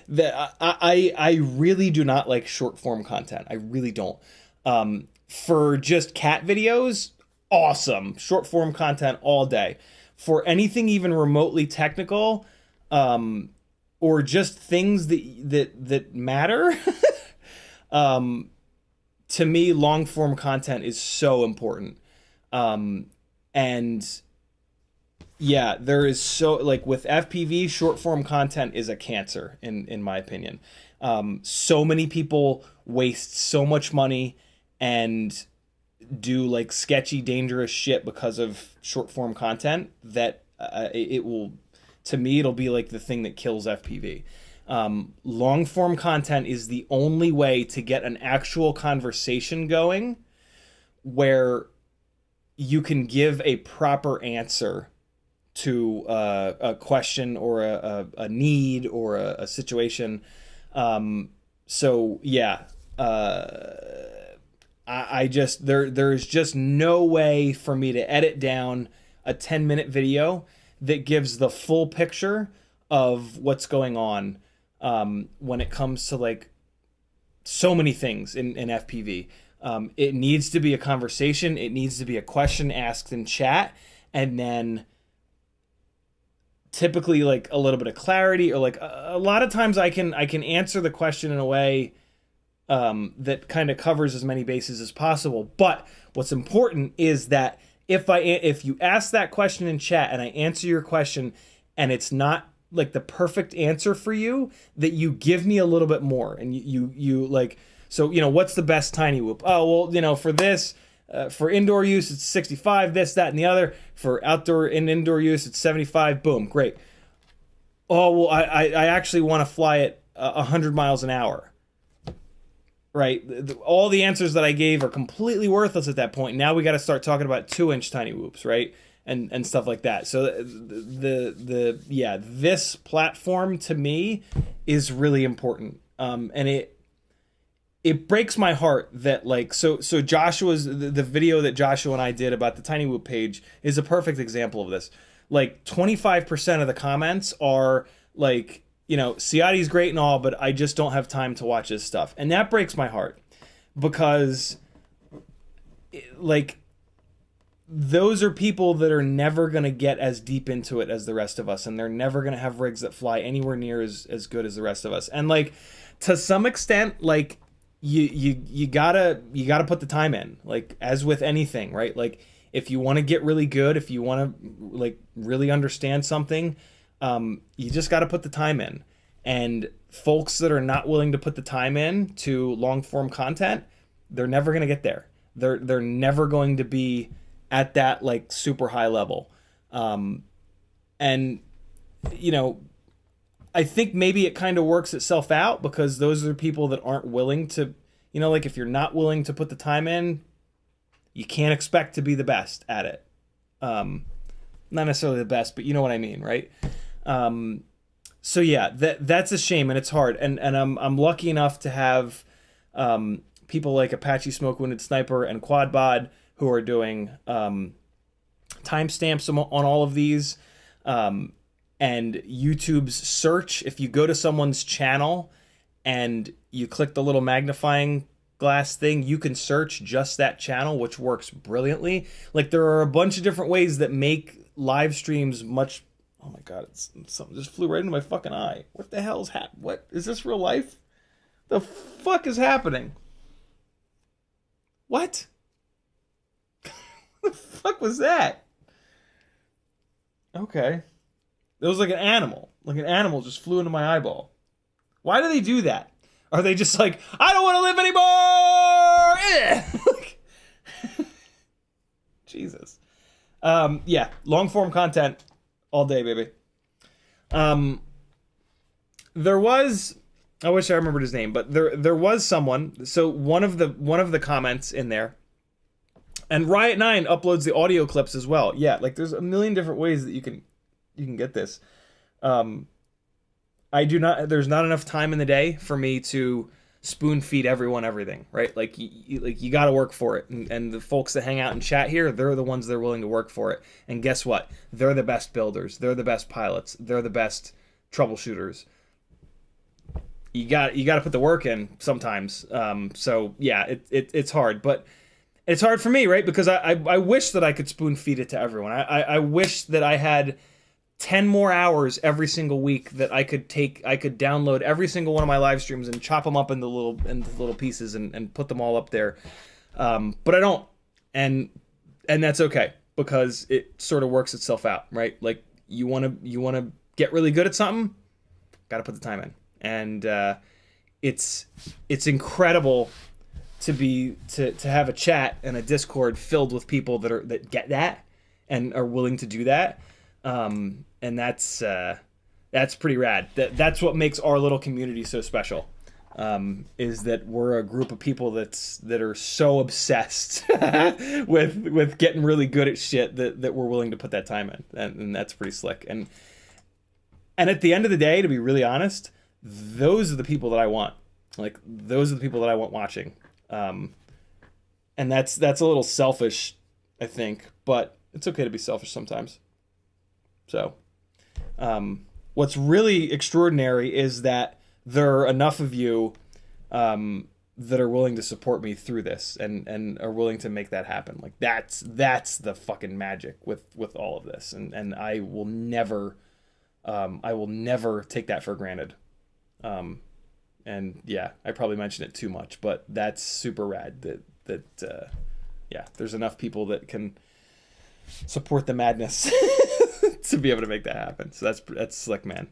Speaker 1: That I really do not like short form content. I really don't. For just cat videos, awesome. Short form content all day. For anything even remotely technical, or just things that matter, To me, long form content is so important. And yeah, there is so, like with FPV, short form content is a cancer in my opinion. So many people waste so much money and do like sketchy, dangerous shit because of short form content that it will, to me, it'll be like the thing that kills FPV. Long form content is the only way to get an actual conversation going where you can give a proper answer to a question or a need or a situation. So yeah, I just, there's just no way for me to edit down a 10-minute video that gives the full picture of what's going on when it comes to like so many things in FPV. It needs to be a conversation. It needs to be a question asked in chat, and then typically like a little bit of clarity, or like a lot of times I can answer the question in a way that kind of covers as many bases as possible. But what's important is that if you ask that question in chat and I answer your question and it's not like the perfect answer for you, that you give me a little bit more, and you like, so, you know, what's the best tiny whoop? Oh, well, you know, for this, for indoor use, it's 65, this, that, and the other. For outdoor and indoor use, it's 75. Boom, great. Oh, well, I actually want to fly it 100 miles an hour. Right? All the answers that I gave are completely worthless at that point. Now we got to start talking about 2-inch tiny whoops, right? And stuff like that. So this platform to me is really important. And it breaks my heart that like, so Joshua's, the video that Joshua and I did about the Tiny Whoop page is a perfect example of this. Like 25% of the comments are like, you know, Ciotti's great and all, but I just don't have time to watch his stuff. And that breaks my heart because like, those are people that are never going to get as deep into it as the rest of us, and they're never going to have rigs that fly anywhere near as good as the rest of us. And like, to some extent, like, you gotta put the time in, like as with anything, right? Like if you want to get really good, if you want to like really understand something, you just got to put the time in. And folks that are not willing to put the time in to long form content, they're never going to get there. They're never going to be at that like super high level. And you know, I think maybe it kind of works itself out because those are people that aren't willing to, you know, like if you're not willing to put the time in, you can't expect to be the best at it. Not necessarily the best, but you know what I mean, right? So yeah, that's a shame, and it's hard. And I'm lucky enough to have people like Apache Smoke Wounded Sniper and Quadbod who are doing timestamps on all of these. And YouTube's search, if you go to someone's channel and you click the little magnifying glass thing, you can search just that channel, which works brilliantly. Like there are a bunch of different ways that make live streams much... Oh my God, something just flew right into my fucking eye. What the hell's what? Is this real life? The fuck is happening? What? What the fuck was that? Okay. It was like an animal. Like an animal just flew into my eyeball. Why do they do that? Are they just like, I don't want to live anymore? Jesus. Yeah, long form content all day, baby. There was, I wish I remembered his name, but there was someone. So one of the comments in there, and Riot9 uploads the audio clips as well. Yeah, like there's a million different ways that you can get this. There's not enough time in the day for me to spoon feed everyone everything, right? Like you got to work for it. And the folks that hang out and chat here, they're the ones that are willing to work for it. And guess what? They're the best builders. They're the best pilots. They're the best troubleshooters. You got to put the work in sometimes. So yeah, it's hard, but it's hard for me, right? Because I wish that I could spoon feed it to everyone. I wish that I had 10 more hours every single week that I could download every single one of my live streams and chop them up into little pieces and put them all up there. But I don't, and that's okay, because it sort of works itself out, right? Like, you want to get really good at something, got to put the time in. And it's incredible to have a chat and a Discord filled with people that get that and are willing to do that. And that's pretty rad. That's what makes our little community so special. Is that we're a group of people that are so obsessed with getting really good at shit that we're willing to put that time in, and that's pretty slick. And at the end of the day, to be really honest, those are the people that I want. Like, those are the people that I want watching. And that's a little selfish, I think, but it's okay to be selfish sometimes. So, what's really extraordinary is that there are enough of you that are willing to support me through this and are willing to make that happen. Like, that's the fucking magic with all of this, and I will never take that for granted. And yeah, I probably mentioned it too much, but that's super rad that yeah, there's enough people that can support the madness to be able to make that happen. So that's slick, man.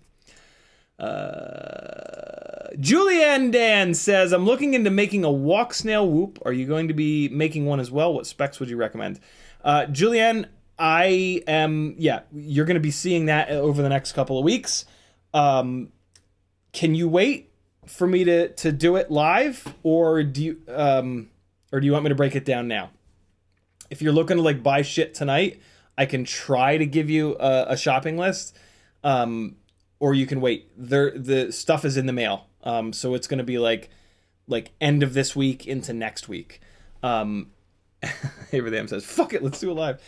Speaker 1: Julianne Dan says, I'm looking into making a walk snail whoop. Are you going to be making one as well? What specs would you recommend? Julianne, I am, yeah, you're going to be seeing that over the next couple of weeks. Can you wait for me to do it live, or do you want me to break it down now? If you're looking to like buy shit tonight, I can try to give you a shopping list, or you can wait. The stuff is in the mail, so it's going to be like end of this week into next week. Everything says, "Fuck it, let's do it live."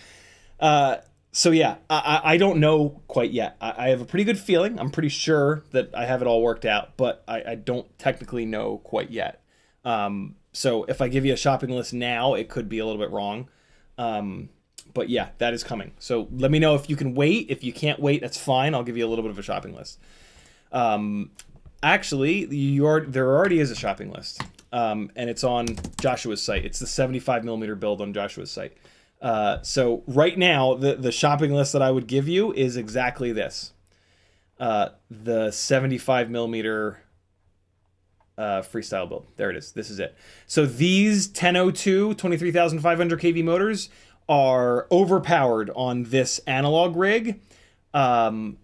Speaker 1: So yeah, I don't know quite yet. I have a pretty good feeling. I'm pretty sure that I have it all worked out, but I don't technically know quite yet. So if I give you a shopping list now, it could be a little bit wrong. But yeah, that is coming. So let me know if you can wait. If you can't wait, that's fine. I'll give you a little bit of a shopping list. Actually, there already is a shopping list, and it's on Joshua's site. It's the 75mm build on Joshua's site. So right now, the shopping list that I would give you is exactly this. The 75mm freestyle build. There it is. This is it. So these 1002 23,500 kV motors are overpowered on this analog rig. And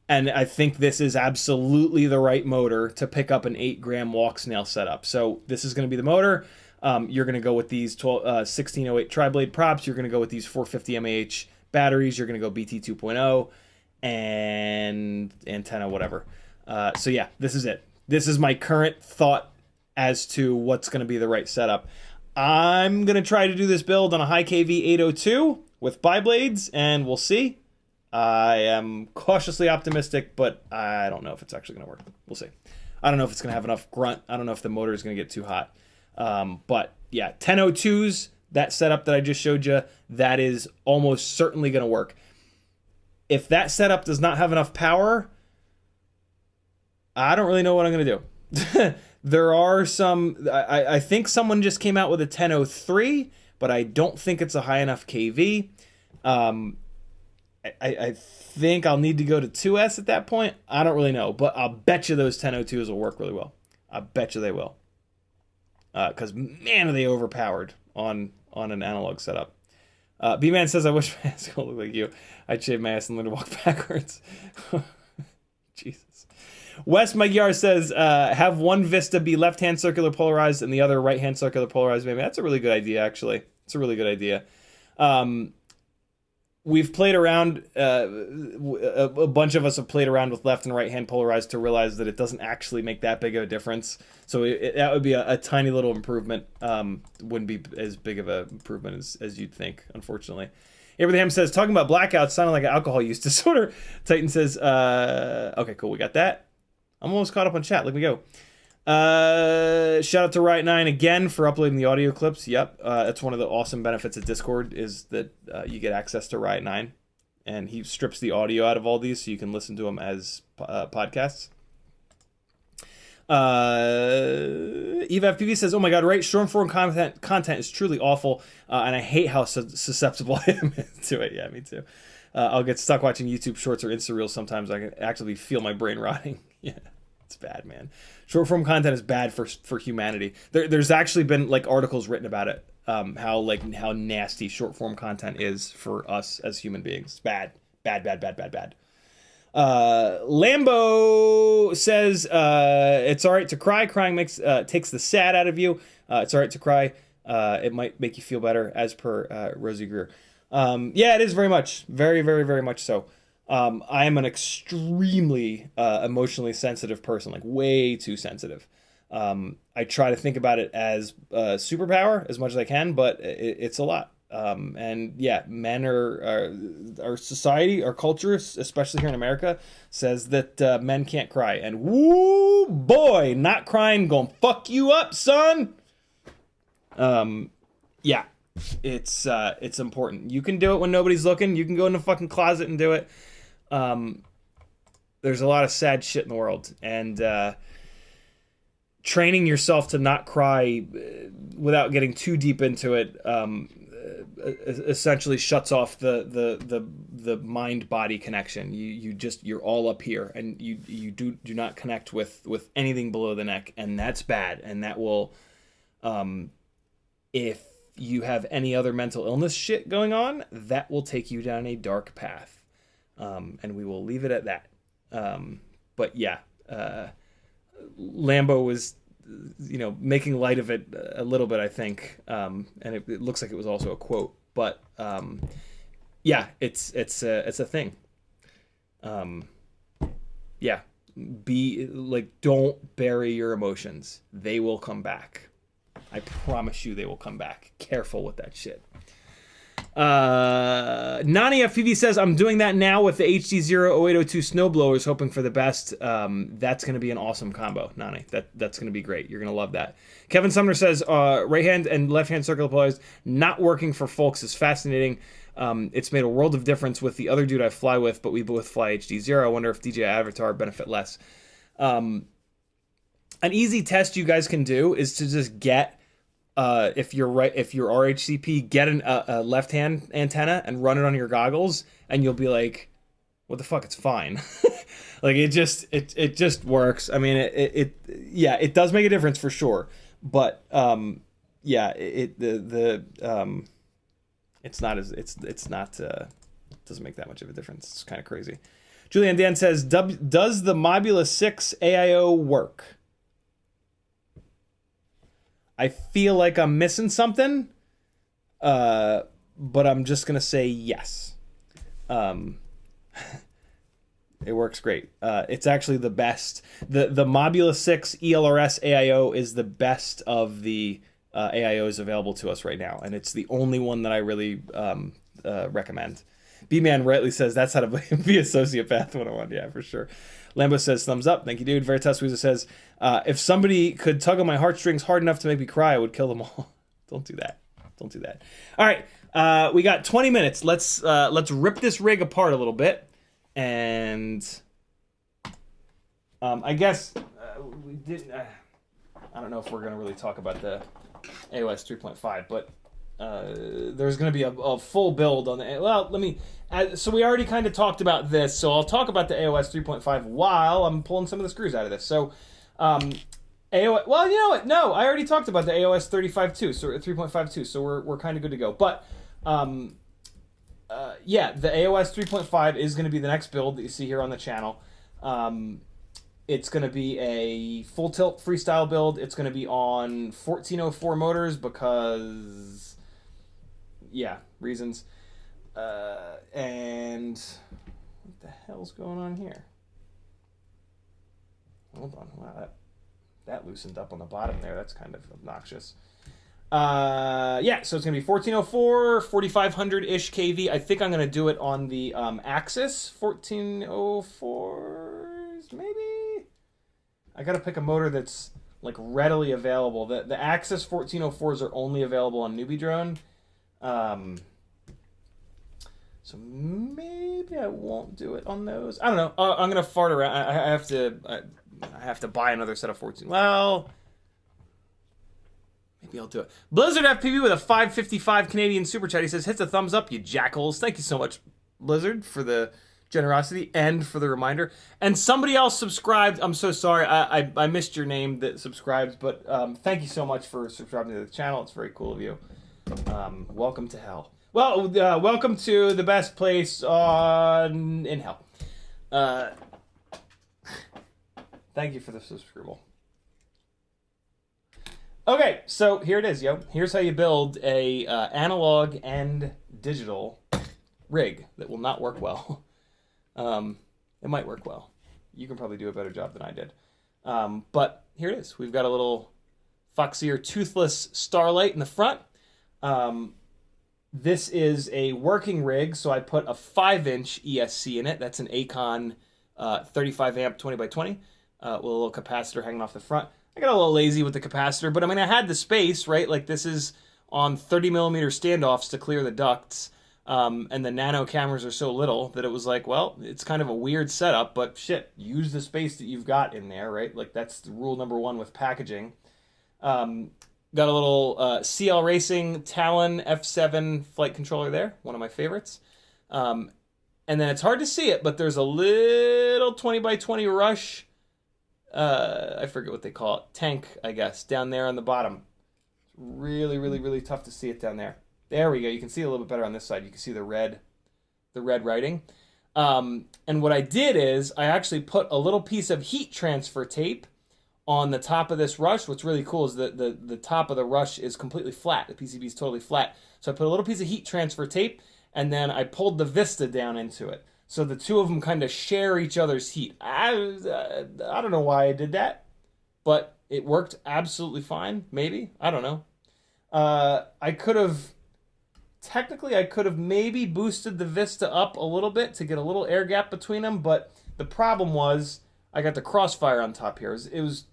Speaker 1: I think this is absolutely the right motor to pick up an 8-gram walk snail setup. So this is going to be the motor. You're going to go with these 1608 tri-blade props. You're going to go with these 450 mAh batteries. You're going to go BT 2.0 and antenna, whatever. So yeah, this is it. This is my current thought as to what's going to be the right setup. I'm going to try to do this build on a high KV 802 with bi-blades, and we'll see. I am cautiously optimistic, but I don't know if it's actually going to work. We'll see. I don't know if it's going to have enough grunt. I don't know if the motor is going to get too hot. But yeah, 1002s, that setup that I just showed you, that is almost certainly going to work. If that setup does not have enough power, I don't really know what I'm going to do. There are some, I think someone just came out with a 1003, but I don't think it's a high enough KV. I think I'll need to go to 2S at that point. I don't really know, but I'll bet you those 1002s will work really well. I bet you they will. Because, man, are they overpowered on an analog setup. B-Man says, I wish my ass could look like you. I'd shave my ass and learn to walk backwards. Jesus. Wes Magyar says, have one Vista be left-hand circular polarized and the other right-hand circular polarized. Maybe that's a really good idea, actually. It's a really good idea. We've played around, a bunch of us have played around with left and right-hand polarized to realize that it doesn't actually make that big of a difference. So that would be a tiny little improvement. Wouldn't be as big of an improvement as you'd think, unfortunately. Abraham says, talking about blackouts sounding like an alcohol use disorder. Titan says, okay, cool, we got that. I'm almost caught up on chat. Let me go. Shout out to Riot9 again for uploading the audio clips. Yep, that's one of the awesome benefits of Discord is that you get access to Riot9 and he strips the audio out of all these so you can listen to them as podcasts. EvaFPV says, "Oh my god, right? Short-form content is truly awful, and I hate how susceptible I am to it." Yeah, me too. I'll get stuck watching YouTube Shorts or Insta Reels sometimes. I can actually feel my brain rotting. Yeah, it's bad, man. Short-form content is bad for humanity. There's actually been like articles written about it. How nasty short-form content is for us as human beings. Bad. Lambo says it's all right to cry. Crying takes the sad out of you. It's all right to cry. It might make you feel better, as per Rosie Greer. Yeah, it is very much. Very much so. I am an extremely emotionally sensitive person, like way too sensitive. I try to think about it as a superpower as much as I can, but it's a lot. And yeah, men our society, our culture, especially here in America, says that men can't cry. And woo boy, not crying gonna fuck you up, son. Yeah, it's important. You can do it when nobody's looking. You can go in the fucking closet and do it. There's a lot of sad shit in the world, and training yourself to not cry without getting too deep into it essentially shuts off the mind-body connection. You're all up here, and you do not connect with anything below the neck, and that's bad. And that will, if you have any other mental illness shit going on, that will take you down a dark path. And we will leave it at that. But yeah, Lambo was, making light of it a little bit, I think. And it looks like it was also a quote, but yeah, it's a thing. Yeah, be like, don't bury your emotions. They will come back. I promise you, they will come back. Careful with that shit. Nani FPV says, "I'm doing that now with the HD0 0802 snowblowers, hoping for the best." That's going to be an awesome combo, Nani. That's going to be great. You're going to love that. Kevin Sumner says, "Right hand and left hand circular polarized not working for folks is fascinating. It's made a world of difference with the other dude I fly with, but we both fly HD0. I wonder if DJI Avatar benefit less." An easy test you guys can do is to just get, if you're RHCP, get a left-hand antenna and run it on your goggles, and you'll be like, "What the fuck? It's fine." Like it just works. I mean, it does make a difference for sure, but yeah, it doesn't make that much of a difference. It's kind of crazy. Julian Dan says, "Does the Mobula 6 AIO work?" I feel like I'm missing something, but I'm just going to say yes. It works great. It's actually the best. The Mobula 6 ELRS AIO is the best of the AIOs available to us right now, and it's the only one that I really recommend. B-Man rightly says, "That's how to be a sociopath 101. Yeah, for sure. Lambo says, "Thumbs up. Thank you, dude." Veritas Weezer says, "If somebody could tug on my heartstrings hard enough to make me cry, I would kill them all." Don't do that. Don't do that. All right. We got 20 minutes. Let's rip this rig apart a little bit. And I guess we didn't... I don't know if we're going to really talk about the AOS 3.5, but there's going to be a full build on the... Well, let me... So we already kind of talked about this, so I'll talk about the AOS 3.5 while I'm pulling some of the screws out of this. So, AOS... Well, you know what? No, I already talked about the AOS 3.5 so 3.52, so we're kind of good to go. But, yeah, the AOS 3.5 is going to be the next build that you see here on the channel. It's going to be a full tilt freestyle build. It's going to be on 1404 motors because, yeah, reasons. And what the hell's going on here? Hold on. Wow, that loosened up on the bottom there. That's kind of obnoxious. Yeah, so it's going to be 1404, 4500-ish kV. I think I'm going to do it on the Axis 1404s, maybe? I got to pick a motor that's like readily available. The Axis 1404s are only available on Newbie Drone. So maybe I won't do it on those. I don't know. I'm gonna fart around. I have to buy another set of 14. Well, maybe I'll do it. Blizzard FPV with a 555 Canadian super chat. He says, "Hits a thumbs up, you jackals." Thank you so much, Blizzard, for the generosity and for the reminder. And somebody else subscribed. I'm so sorry. I missed your name that subscribes, but thank you so much for subscribing to the channel. It's very cool of you. Welcome to hell. Well, welcome to the best place in hell. Thank you for the subscribe. Okay, so here it is, yo. Here's how you build a analog and digital rig that will not work well. It might work well. You can probably do a better job than I did. But here it is. We've got a little Foxeer toothless Starlight in the front. This is a working rig, so I put a 5-inch ESC in it. That's an Acon 35 amp 20 by 20 with a little capacitor hanging off the front. I got a little lazy with the capacitor, but I mean, I had the space, right? Like this is on 30 millimeter standoffs to clear the ducts. And the nano cameras are so little that it was like, well, it's kind of a weird setup, but shit, use the space that you've got in there, right? Like that's the rule number one with packaging. Got a little CL Racing Talon F7 flight controller there, one of my favorites. And then it's hard to see it, but there's a little 20 by 20 Rush, I forget what they call it, tank, I guess, down there on the bottom. It's really, really, really tough to see it down there. There we go. You can see it a little bit better on this side. You can see the red writing. And what I did is I actually put a little piece of heat transfer tape on the top of this Rush. What's really cool is that the top of the Rush is completely flat. The PCB is totally flat. So I put a little piece of heat transfer tape, and then I pulled the Vista down into it. So the two of them kind of share each other's heat. I don't know why I did that, but it worked absolutely fine. Maybe. I don't know. Technically, I could have maybe boosted the Vista up a little bit to get a little air gap between them, but the problem was I got the Crossfire on top here. It was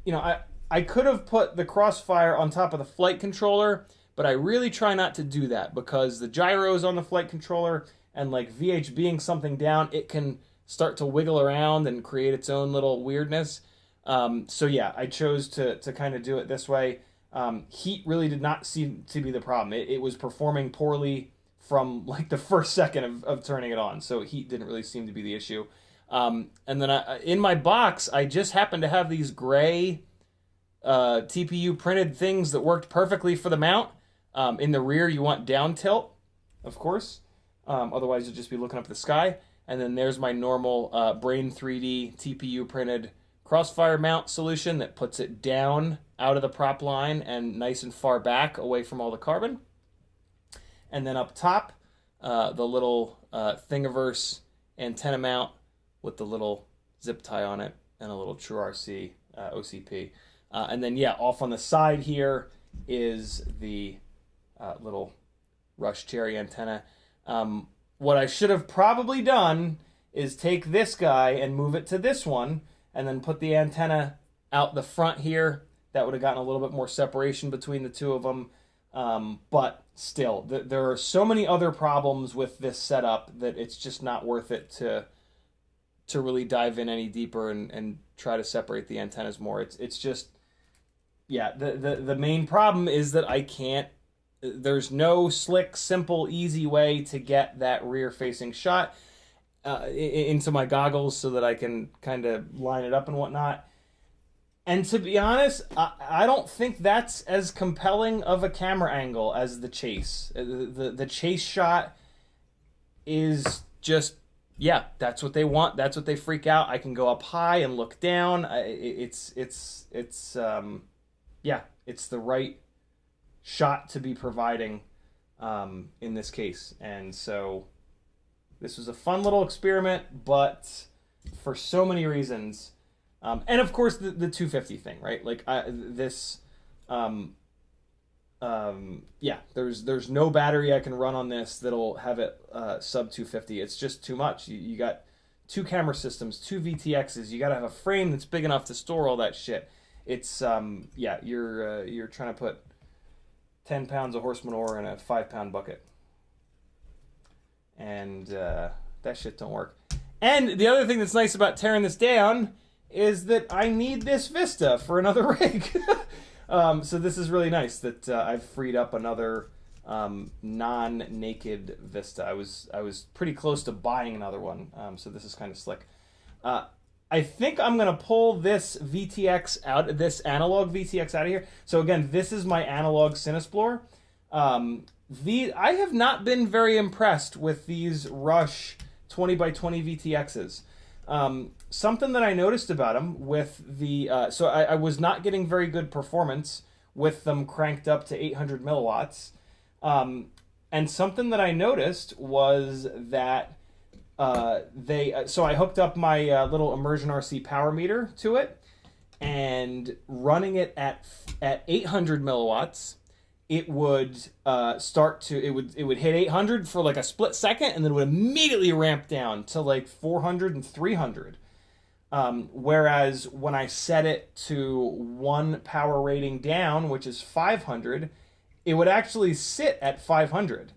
Speaker 1: you know, I could have put the Crossfire on top of the flight controller, but I really try not to do that because the gyros on the flight controller and like VH being something down, it can start to wiggle around and create its own little weirdness. So yeah, I chose to kind of do it this way. Heat really did not seem to be the problem. It was performing poorly from like the first second of turning it on. So heat didn't really seem to be the issue. And then in my box, I just happened to have these gray TPU printed things that worked perfectly for the mount. In the rear, you want down tilt, of course. Otherwise, you'll just be looking up at the sky. And then there's my normal Brain 3D TPU printed Crossfire mount solution that puts it down out of the prop line and nice and far back away from all the carbon. And then up top, the little Thingiverse antenna mount with the little zip tie on it and a little TrueRC OCP. And then, yeah, off on the side here is the little Rush Cherry antenna. What I should have probably done is take this guy and move it to this one and then put the antenna out the front here. That would have gotten a little bit more separation between the two of them. But still, there are so many other problems with this setup that it's just not worth it to really dive in any deeper and try to separate the antennas more. It's just, yeah, the main problem is that I can't, there's no slick, simple, easy way to get that rear-facing shot into my goggles so that I can kind of line it up and whatnot. And to be honest, I don't think that's as compelling of a camera angle as the chase. The chase shot is just, yeah, that's what they want. That's what they freak out. I can go up high and look down. It's the right shot to be providing in this case. And so this was a fun little experiment, but for so many reasons. And of course the 250 thing, right? Like there's no battery I can run on this that'll have it sub 250. It's just too much. You got two camera systems, two VTXs. You got to have a frame that's big enough to store all that shit. It's you're trying to put 10 pounds of horse manure in a 5-pound bucket. and that shit don't work. And the other thing that's nice about tearing this down is that I need this Vista for another rig. So this is really nice that I've freed up another non-naked Vista. I was pretty close to buying another one, so this is kind of slick. I think I'm gonna pull this VTX out, this analog VTX out of here. So again, this is my analog Cinesplore. I have not been very impressed with these Rush 20x20 VTXs. Something that I noticed about them with the so I was not getting very good performance with them cranked up to 800 milliwatts. And something that I noticed was that so I hooked up my little Immersion RC power meter to it, and running it at 800 milliwatts, it would it would hit 800 for like a split second, and then it would immediately ramp down to like 400 and 300. Whereas when I set it to one power rating down, which is 500, it would actually sit at 500.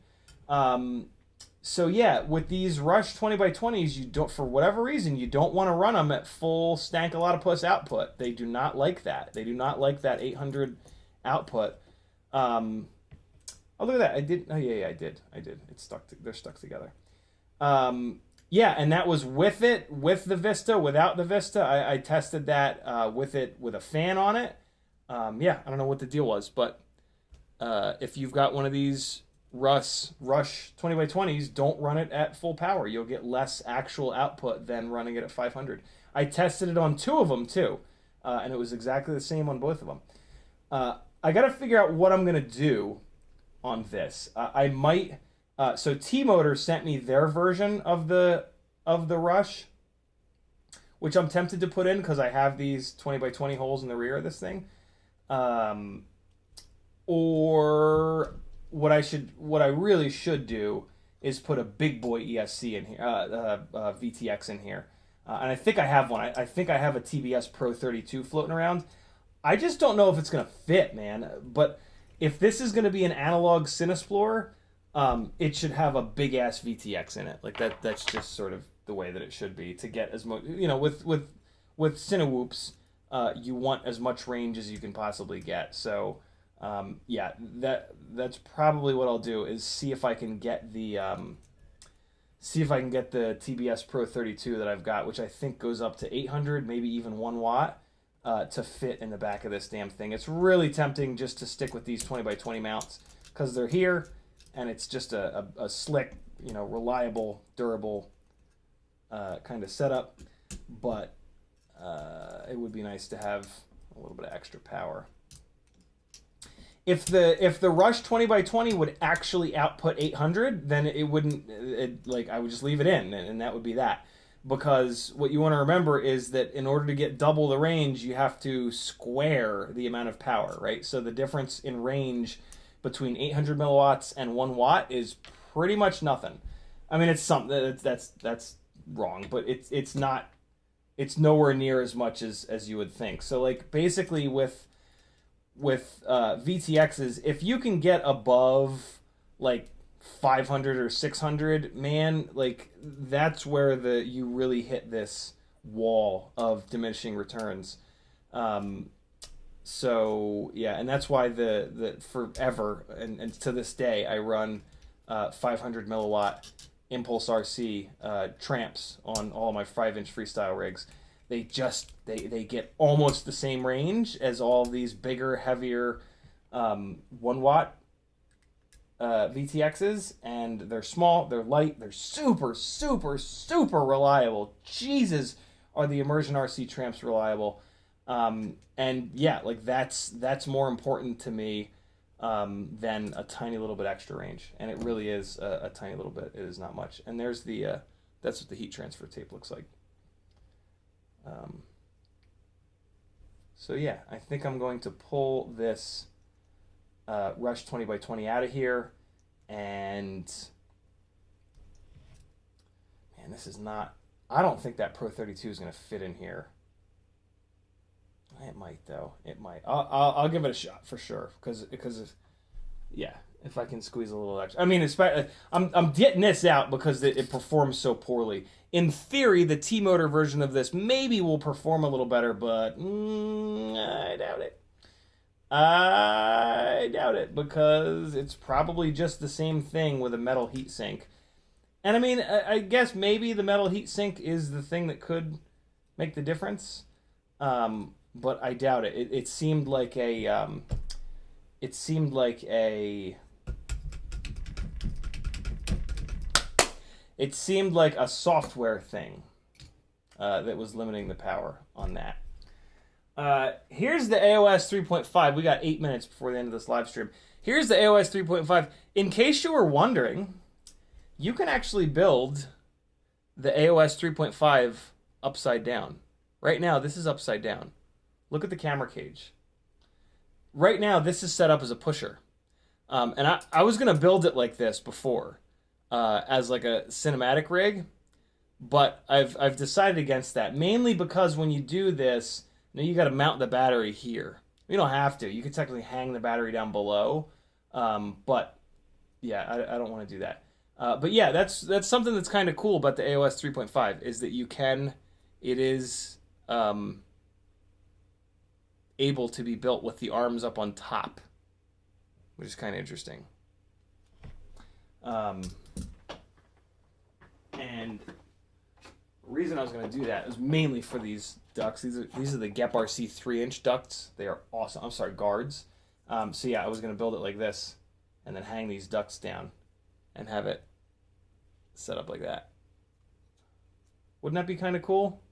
Speaker 1: So yeah, with these Rush 20x20s, you don't, for whatever reason, you don't want to run them at full stank-a-lot-of-puss output. They do not like that. They do not like that 800 output. Oh, look at that. I did. Oh, yeah, I did. It's stuck. They're stuck together. Yeah, and that was with the Vista, without the Vista. I tested that with a fan on it. Yeah, I don't know what the deal was, but if you've got one of these Rush 20x20s, don't run it at full power. You'll get less actual output than running it at 500. I tested it on two of them too, and it was exactly the same on both of them. I got to figure out what I'm gonna do on this. I might. So T-Motor sent me their version of the Rush, which I'm tempted to put in because I have these 20x20 holes in the rear of this thing. Or what I really should do is put a big boy ESC in here, VTX in here, and I think I have one. I think I have a TBS Pro 32 floating around. I just don't know if it's gonna fit, man. But if this is gonna be an analog Cinesplore, it should have a big ass VTX in it. Like that. That's just sort of the way that it should be to get as much. You know, with Cinewhoops, you want as much range as you can possibly get. So. Yeah, that's probably what I'll do is see if I can get the TBS Pro 32 that I've got, which I think goes up to 800, maybe even 1 watt, to fit in the back of this damn thing. It's really tempting just to stick with these 20x20 mounts because they're here, and it's just a slick, reliable, durable kind of setup. But it would be nice to have a little bit of extra power. If the Rush 20x20 would actually output 800, then it wouldn't. I would just leave it in, and that would be that. Because what you want to remember is that in order to get double the range, you have to square the amount of power, right? So the difference in range between 800 milliwatts and 1 watt is pretty much nothing. I mean, it's something that's wrong, but it's not. It's nowhere near as much as you would think. So like basically with VTXs, if you can get above like 500 or 600, man, like that's where you really hit this wall of diminishing returns. So yeah, and that's why the forever and to this day I run 500 milliwatt Impulse RC tramps on all my 5-inch freestyle rigs. They get almost the same range as all these bigger, heavier 1 watt VTXs, and they're small, they're light, they're super, super, super reliable. Jesus, are the Immersion RC tramps reliable? And yeah, like that's more important to me than a tiny little bit extra range, and it really is a tiny little bit. It is not much. And there's that's what the heat transfer tape looks like. So yeah, I think I'm going to pull this Rush 20x20 out of here, and man, this is not. I don't think that Pro 32 is going to fit in here. It might though. It might. I'll give it a shot for sure because yeah, If I can squeeze a little extra. I mean, especially, I'm getting this out because it performs so poorly. In theory, the T-motor version of this maybe will perform a little better, but I doubt it. I doubt it because it's probably just the same thing with a metal heatsink. And I mean, I guess maybe the metal heatsink is the thing that could make the difference, but I doubt it. It seemed like a It seemed like a software thing that was limiting the power on that. Here's the AOS 3.5. We got 8 minutes before the end of this live stream. Here's the AOS 3.5. In case you were wondering, you can actually build the AOS 3.5 upside down. Right now, this is upside down. Look at the camera cage. Right now, this is set up as a pusher. And I was going to build it like this before. As like a cinematic rig, but I've decided against that, mainly because when you do this, you got to mount the battery here. You don't have to. You could technically hang the battery down below, but yeah, I don't want to do that. But yeah, that's something that's kind of cool about the AOS 3.5 is that it is able to be built with the arms up on top, which is kind of interesting. And the reason I was going to do that is mainly for these ducts. These are the Gep RC 3-inch ducts. They are awesome. I'm sorry, guards. So yeah, I was going to build it like this and then hang these ducts down and have it set up like that. Wouldn't that be kind of cool?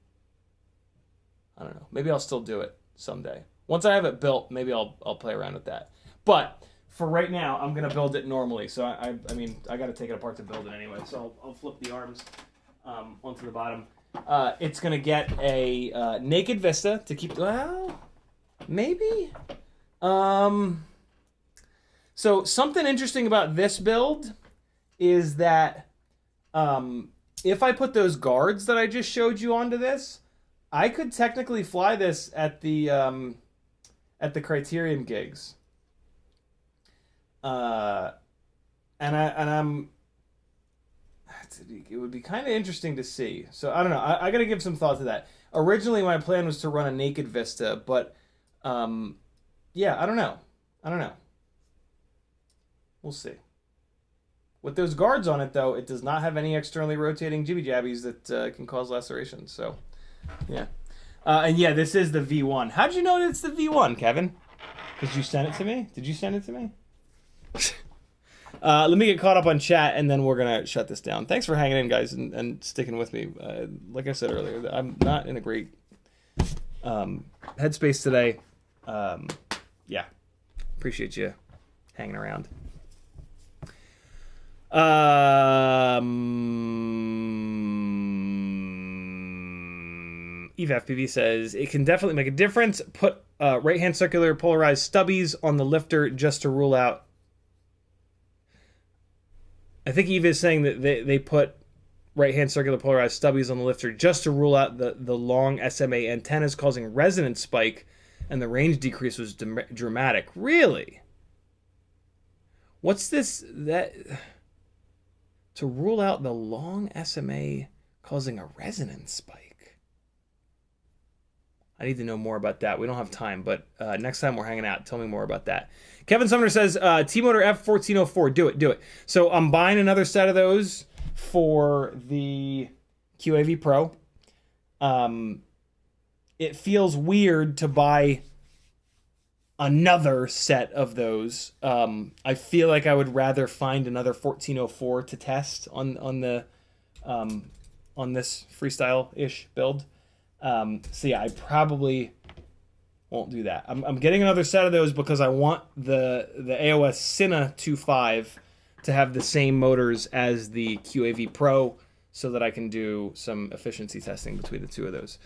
Speaker 1: I don't know. Maybe I'll still do it someday. Once I have it built, maybe I'll play around with that. But for right now, I'm going to build it normally. So, I mean, I got to take it apart to build it anyway. So, I'll flip the arms onto the bottom. It's going to get a naked vista to keep... Well, maybe? So, something interesting about this build is that if I put those guards that I just showed you onto this, I could technically fly this at the Criterion gigs. It would be kind of interesting to see. So I don't know. I got to give some thought to that. Originally, my plan was to run a naked vista, but yeah, I don't know. We'll see. With those guards on it, though, it does not have any externally rotating jibby jabbies that can cause lacerations. So yeah, and yeah, this is the V1. How'd you know it's the V1, Kevin? Because you sent it to me. Did you send it to me? Let me get caught up on chat, and then we're going to shut this down. Thanks for hanging in, guys, and sticking with me. Like I said earlier, I'm not in a great headspace today. Yeah, appreciate you hanging around. EVFPV says, it can definitely make a difference. Put right-hand circular polarized stubbies on the lifter just to rule out. I think Eva is saying that they put right-hand circular polarized stubbies on the lifter just to rule out the long SMA antennas causing resonance spike, and the range decrease was dramatic. Really? What's this? To rule out the long SMA causing a resonance spike? I need to know more about that. We don't have time, but next time we're hanging out, tell me more about that. Kevin Sumner says, T-Motor F1404, do it. So I'm buying another set of those for the QAV Pro. It feels weird to buy another set of those. I feel like I would rather find another 1404 to test on this freestyle-ish build. So yeah, I probably won't do that. I'm getting another set of those because I want the AOS Cine 2.5 to have the same motors as the QAV Pro so that I can do some efficiency testing between the two of those.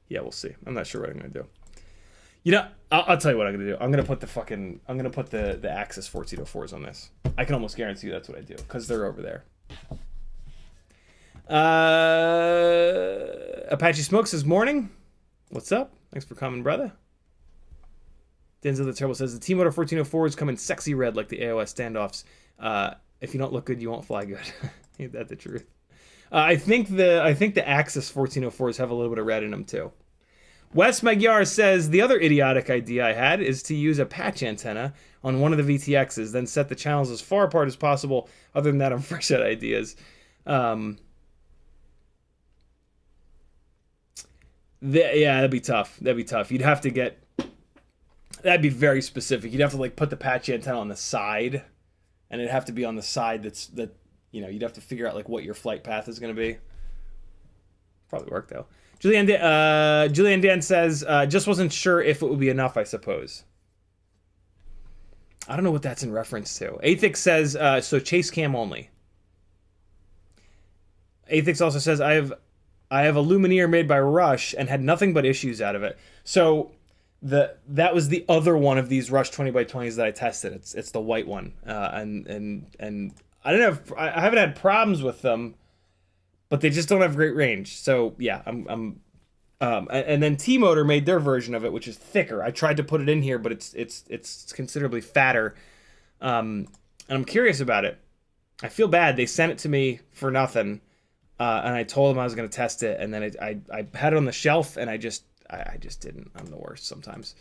Speaker 1: Yeah, we'll see. I'm not sure what I'm gonna do. You know, I'll tell you what I'm gonna do. I'm gonna put the Axis 1404s on this. I can almost guarantee you that's what I do because they're over there. Apache Smoke says, morning. What's up? Thanks for coming, brother. Denzel the Terrible says, the T-Motor 1404s come in sexy red like the AOS standoffs. If you don't look good, you won't fly good. Ain't that the truth? I think the Axis 1404s have a little bit of red in them too. Wes Magyar says, the other idiotic idea I had is to use a patch antenna on one of the VTXs, then set the channels as far apart as possible. Other than that, I'm fresh at ideas. Yeah, that'd be tough. That'd be tough. You'd have to get... That'd be very specific. You'd have to, like, put the patch antenna on the side, and it'd have to be on the side that you know, you'd have to figure out, like, what your flight path is going to be. Probably work, though. Julianne Dan says, just wasn't sure if it would be enough, I suppose. I don't know what that's in reference to. Athix says, so chase cam only. Athix also says, I have a Lumineer made by Rush and had nothing but issues out of it. So that was the other one of these Rush 20x20s that I tested. It's the white one. And I don't know if, I haven't had problems with them, but they just don't have great range. So yeah, and then T-Motor made their version of it, which is thicker. I tried to put it in here, but it's considerably fatter. And I'm curious about it. I feel bad. They sent it to me for nothing, and I told them I was going to test it, and then I had it on the shelf, and I just didn't. I'm the worst sometimes.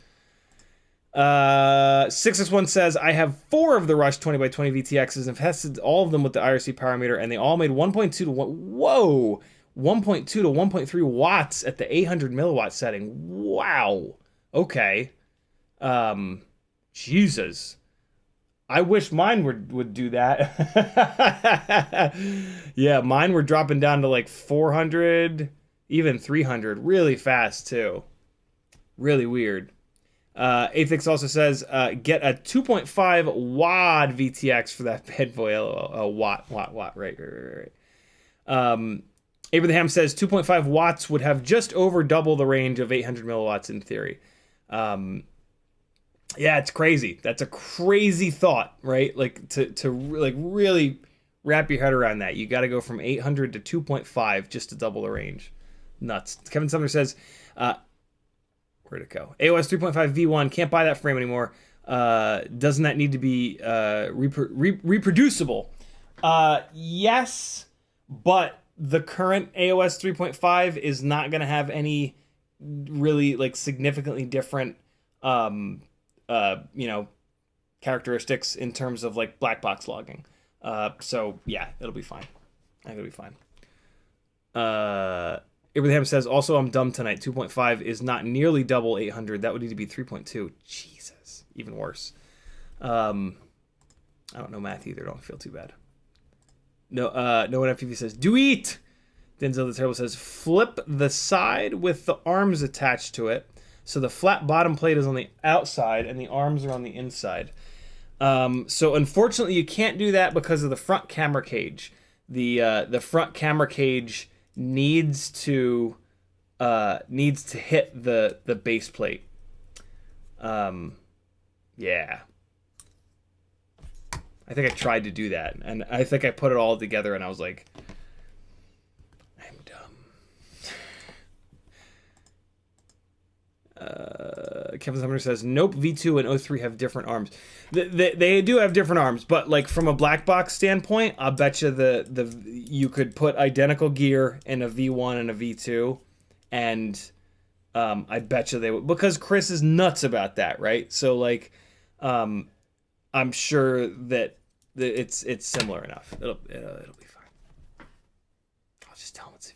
Speaker 1: 661 says, I have 4 of the Rush 20x20 VTXs and tested all of them with the IRC power meter, and they all made 1.2 to 1.2 to 1.3 watts at the 800 milliwatt setting. Wow. Okay. Jesus. I wish mine would do that. Yeah, mine were dropping down to like 400, even 300, really fast too. Really weird. Athix also says, get a 2.5 WAD VTX for that bad boy. Watt, right. Abraham says 2.5 watts would have just over double the range of 800 milliwatts in theory. Yeah, it's crazy. That's a crazy thought, right? Like to like really wrap your head around that. You got to go from 800 to 2.5 just to double the range. Nuts. Kevin Sumner says, where'd it go? AOS 3.5 V1, can't buy that frame anymore. Doesn't that need to be reproducible? Yes, but the current AOS 3.5 is not going to have any really like significantly different, characteristics in terms of like black box logging. So yeah, it'll be fine. I think it'll be fine. Abraham says, also, I'm dumb tonight. 2.5 is not nearly double 800. That would need to be 3.2. Jesus. Even worse. I don't know math either. Don't feel too bad. No one FPV says, do it! Denzel the Terrible says, flip the side with the arms attached to it. So the flat bottom plate is on the outside and the arms are on the inside. So unfortunately, you can't do that because of the front camera cage. The front camera cage needs to hit the base plate. Yeah. I think I tried to do that, and I think I put it all together, and I was like, I'm dumb. Kevin Sumner says, nope, V2 and O3 have different arms. They do have different arms, but like from a black box standpoint, I bet you you could put identical gear in a V1 and a V2, and I bet you they would, because Chris is nuts about that, right? So like, I'm sure that it's similar enough. It'll be fine. I'll just tell him it's a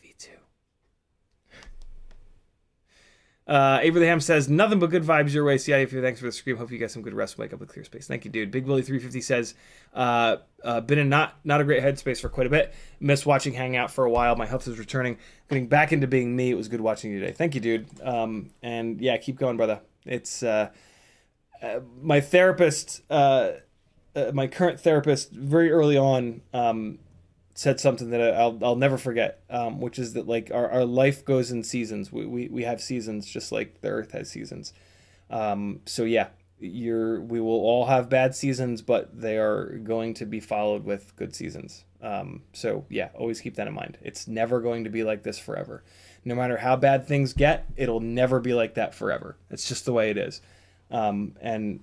Speaker 1: V2. Abraham says, nothing but good vibes your way. CiottiFPV, thanks for the stream. Hope you get some good rest. Wake up with clear space. Thank you, dude. Big Willie 350 says, been in not a great headspace for quite a bit. Missed watching Hangout for a while. My health is returning. Getting back into being me. It was good watching you today. Thank you, dude. And yeah, keep going, brother. It's my therapist, my current therapist, very early on, said something that I'll never forget, which is that like our life goes in seasons. We have seasons just like the Earth has seasons. So yeah, we will all have bad seasons, but they are going to be followed with good seasons. So yeah, always keep that in mind. It's never going to be like this forever. No matter how bad things get, it'll never be like that forever. It's just the way it is. And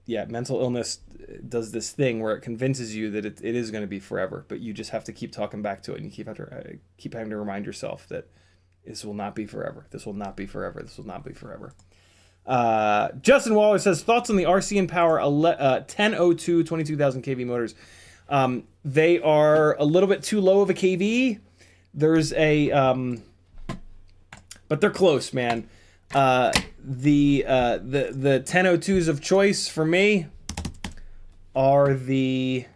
Speaker 1: yeah, mental illness does this thing where it convinces you that it is going to be forever, but you just have to keep talking back to it, and you keep having to remind yourself that this will not be forever. This will not be forever. This will not be forever. Justin Waller says, thoughts on the RC & Power 1002 22,000 kV motors. They are a little bit too low of a kV. There's a, but they're close, man. The 1002s of choice for me are the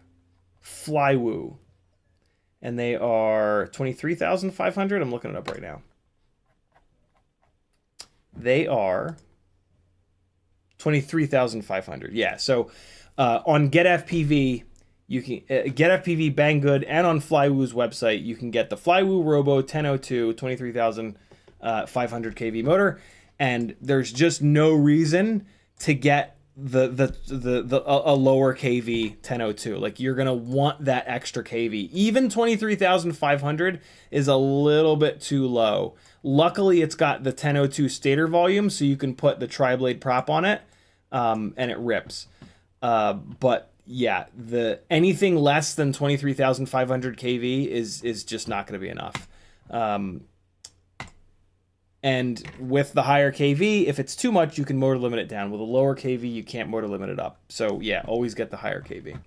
Speaker 1: Flywoo, and they are 23,500. I'm looking it up right now. They are 23,500. Yeah. So on GetFPV, you can GetFPV, Banggood, and on Flywoo's website, you can get the Flywoo Robo 1002 23,500 kV motor, and there's just no reason to get a lower kV 1002. Like, you're gonna want that extra kV. Even 23,500 is a little bit too low. Luckily, it's got the 1002 stator volume, so you can put the tri-blade prop on it, and it rips. But yeah, anything less than 23,500 kV is just not going to be enough. And with the higher kV, if it's too much, you can motor limit it down. With a lower kV, you can't motor limit it up. So yeah, always get the higher kV.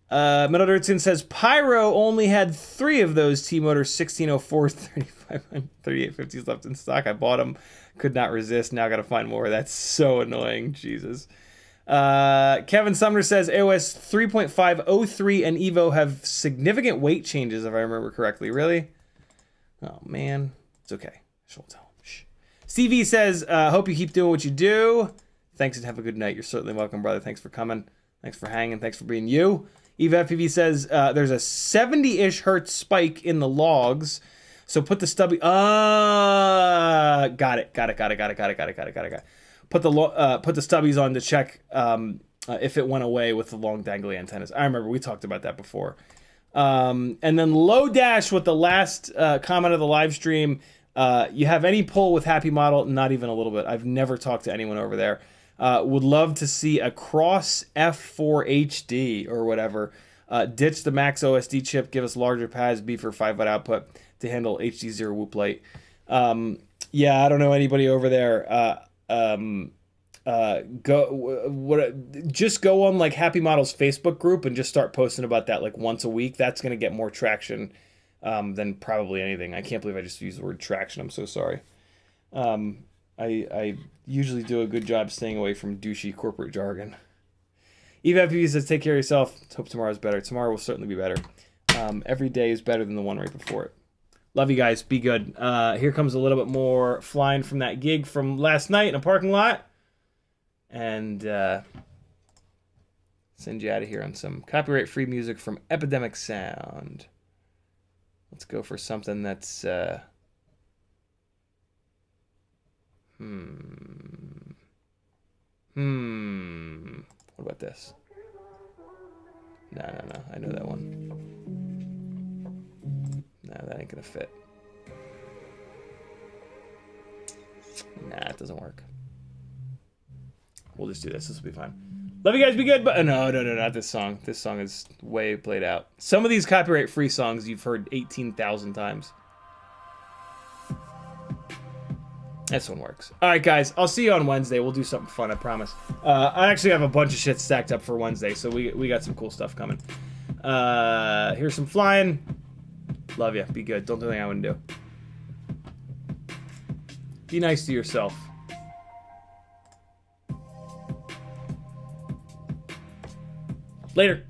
Speaker 1: Metal Dirtson says, Pyro only had 3 of those T-Motor 1604 3850s left in stock. I bought them, could not resist. Now got to find more. That's so annoying. Jesus. Kevin Sumner says, AOS 3.5, 03, and Evo have significant weight changes, if I remember correctly. Really? Oh, man. It's okay. She'll tell him. Shh. CV says, hope you keep doing what you do. Thanks and have a good night. You're certainly welcome, brother. Thanks for coming. Thanks for hanging. Thanks for being you. Eva FPV says, there's a 70-ish hertz spike in the logs. So put the stubby... got it. Put the stubbies on to check if it went away with the long dangly antennas. I remember we talked about that before. And then Low Dash with the last comment of the live stream. You have any pull with Happy Model? Not even a little bit. I've never talked to anyone over there. Would love to see a cross F4 HD or whatever. Ditch the Max OSD chip. Give us larger pads. B for 5 watt output to handle HD0 whoop light. Yeah, I don't know anybody over there. Just go on like Happy Model's Facebook group and just start posting about that like once a week. That's gonna get more traction than probably anything. I can't believe I just used the word traction. I'm so sorry. I usually do a good job staying away from douchey corporate jargon. Eva FPV says, take care of yourself. Let's hope tomorrow's better. Tomorrow will certainly be better. Every day is better than the one right before it. Love you guys. Be good. Here comes a little bit more flying from that gig from last night in a parking lot. And send you out of here on some copyright-free music from Epidemic Sound. Let's go for something that's... What about this? No. I know that one. No, that ain't gonna fit. Nah, it doesn't work. We'll just do this. This will be fine. Love you guys. Be good. But no, not this song. This song is way played out. Some of these copyright-free songs you've heard 18,000 times. This one works. All right, guys. I'll see you on Wednesday. We'll do something fun, I promise. I actually have a bunch of shit stacked up for Wednesday, so we got some cool stuff coming. Here's some flying. Love you. Be good. Don't do anything I wouldn't do. Be nice to yourself. Later.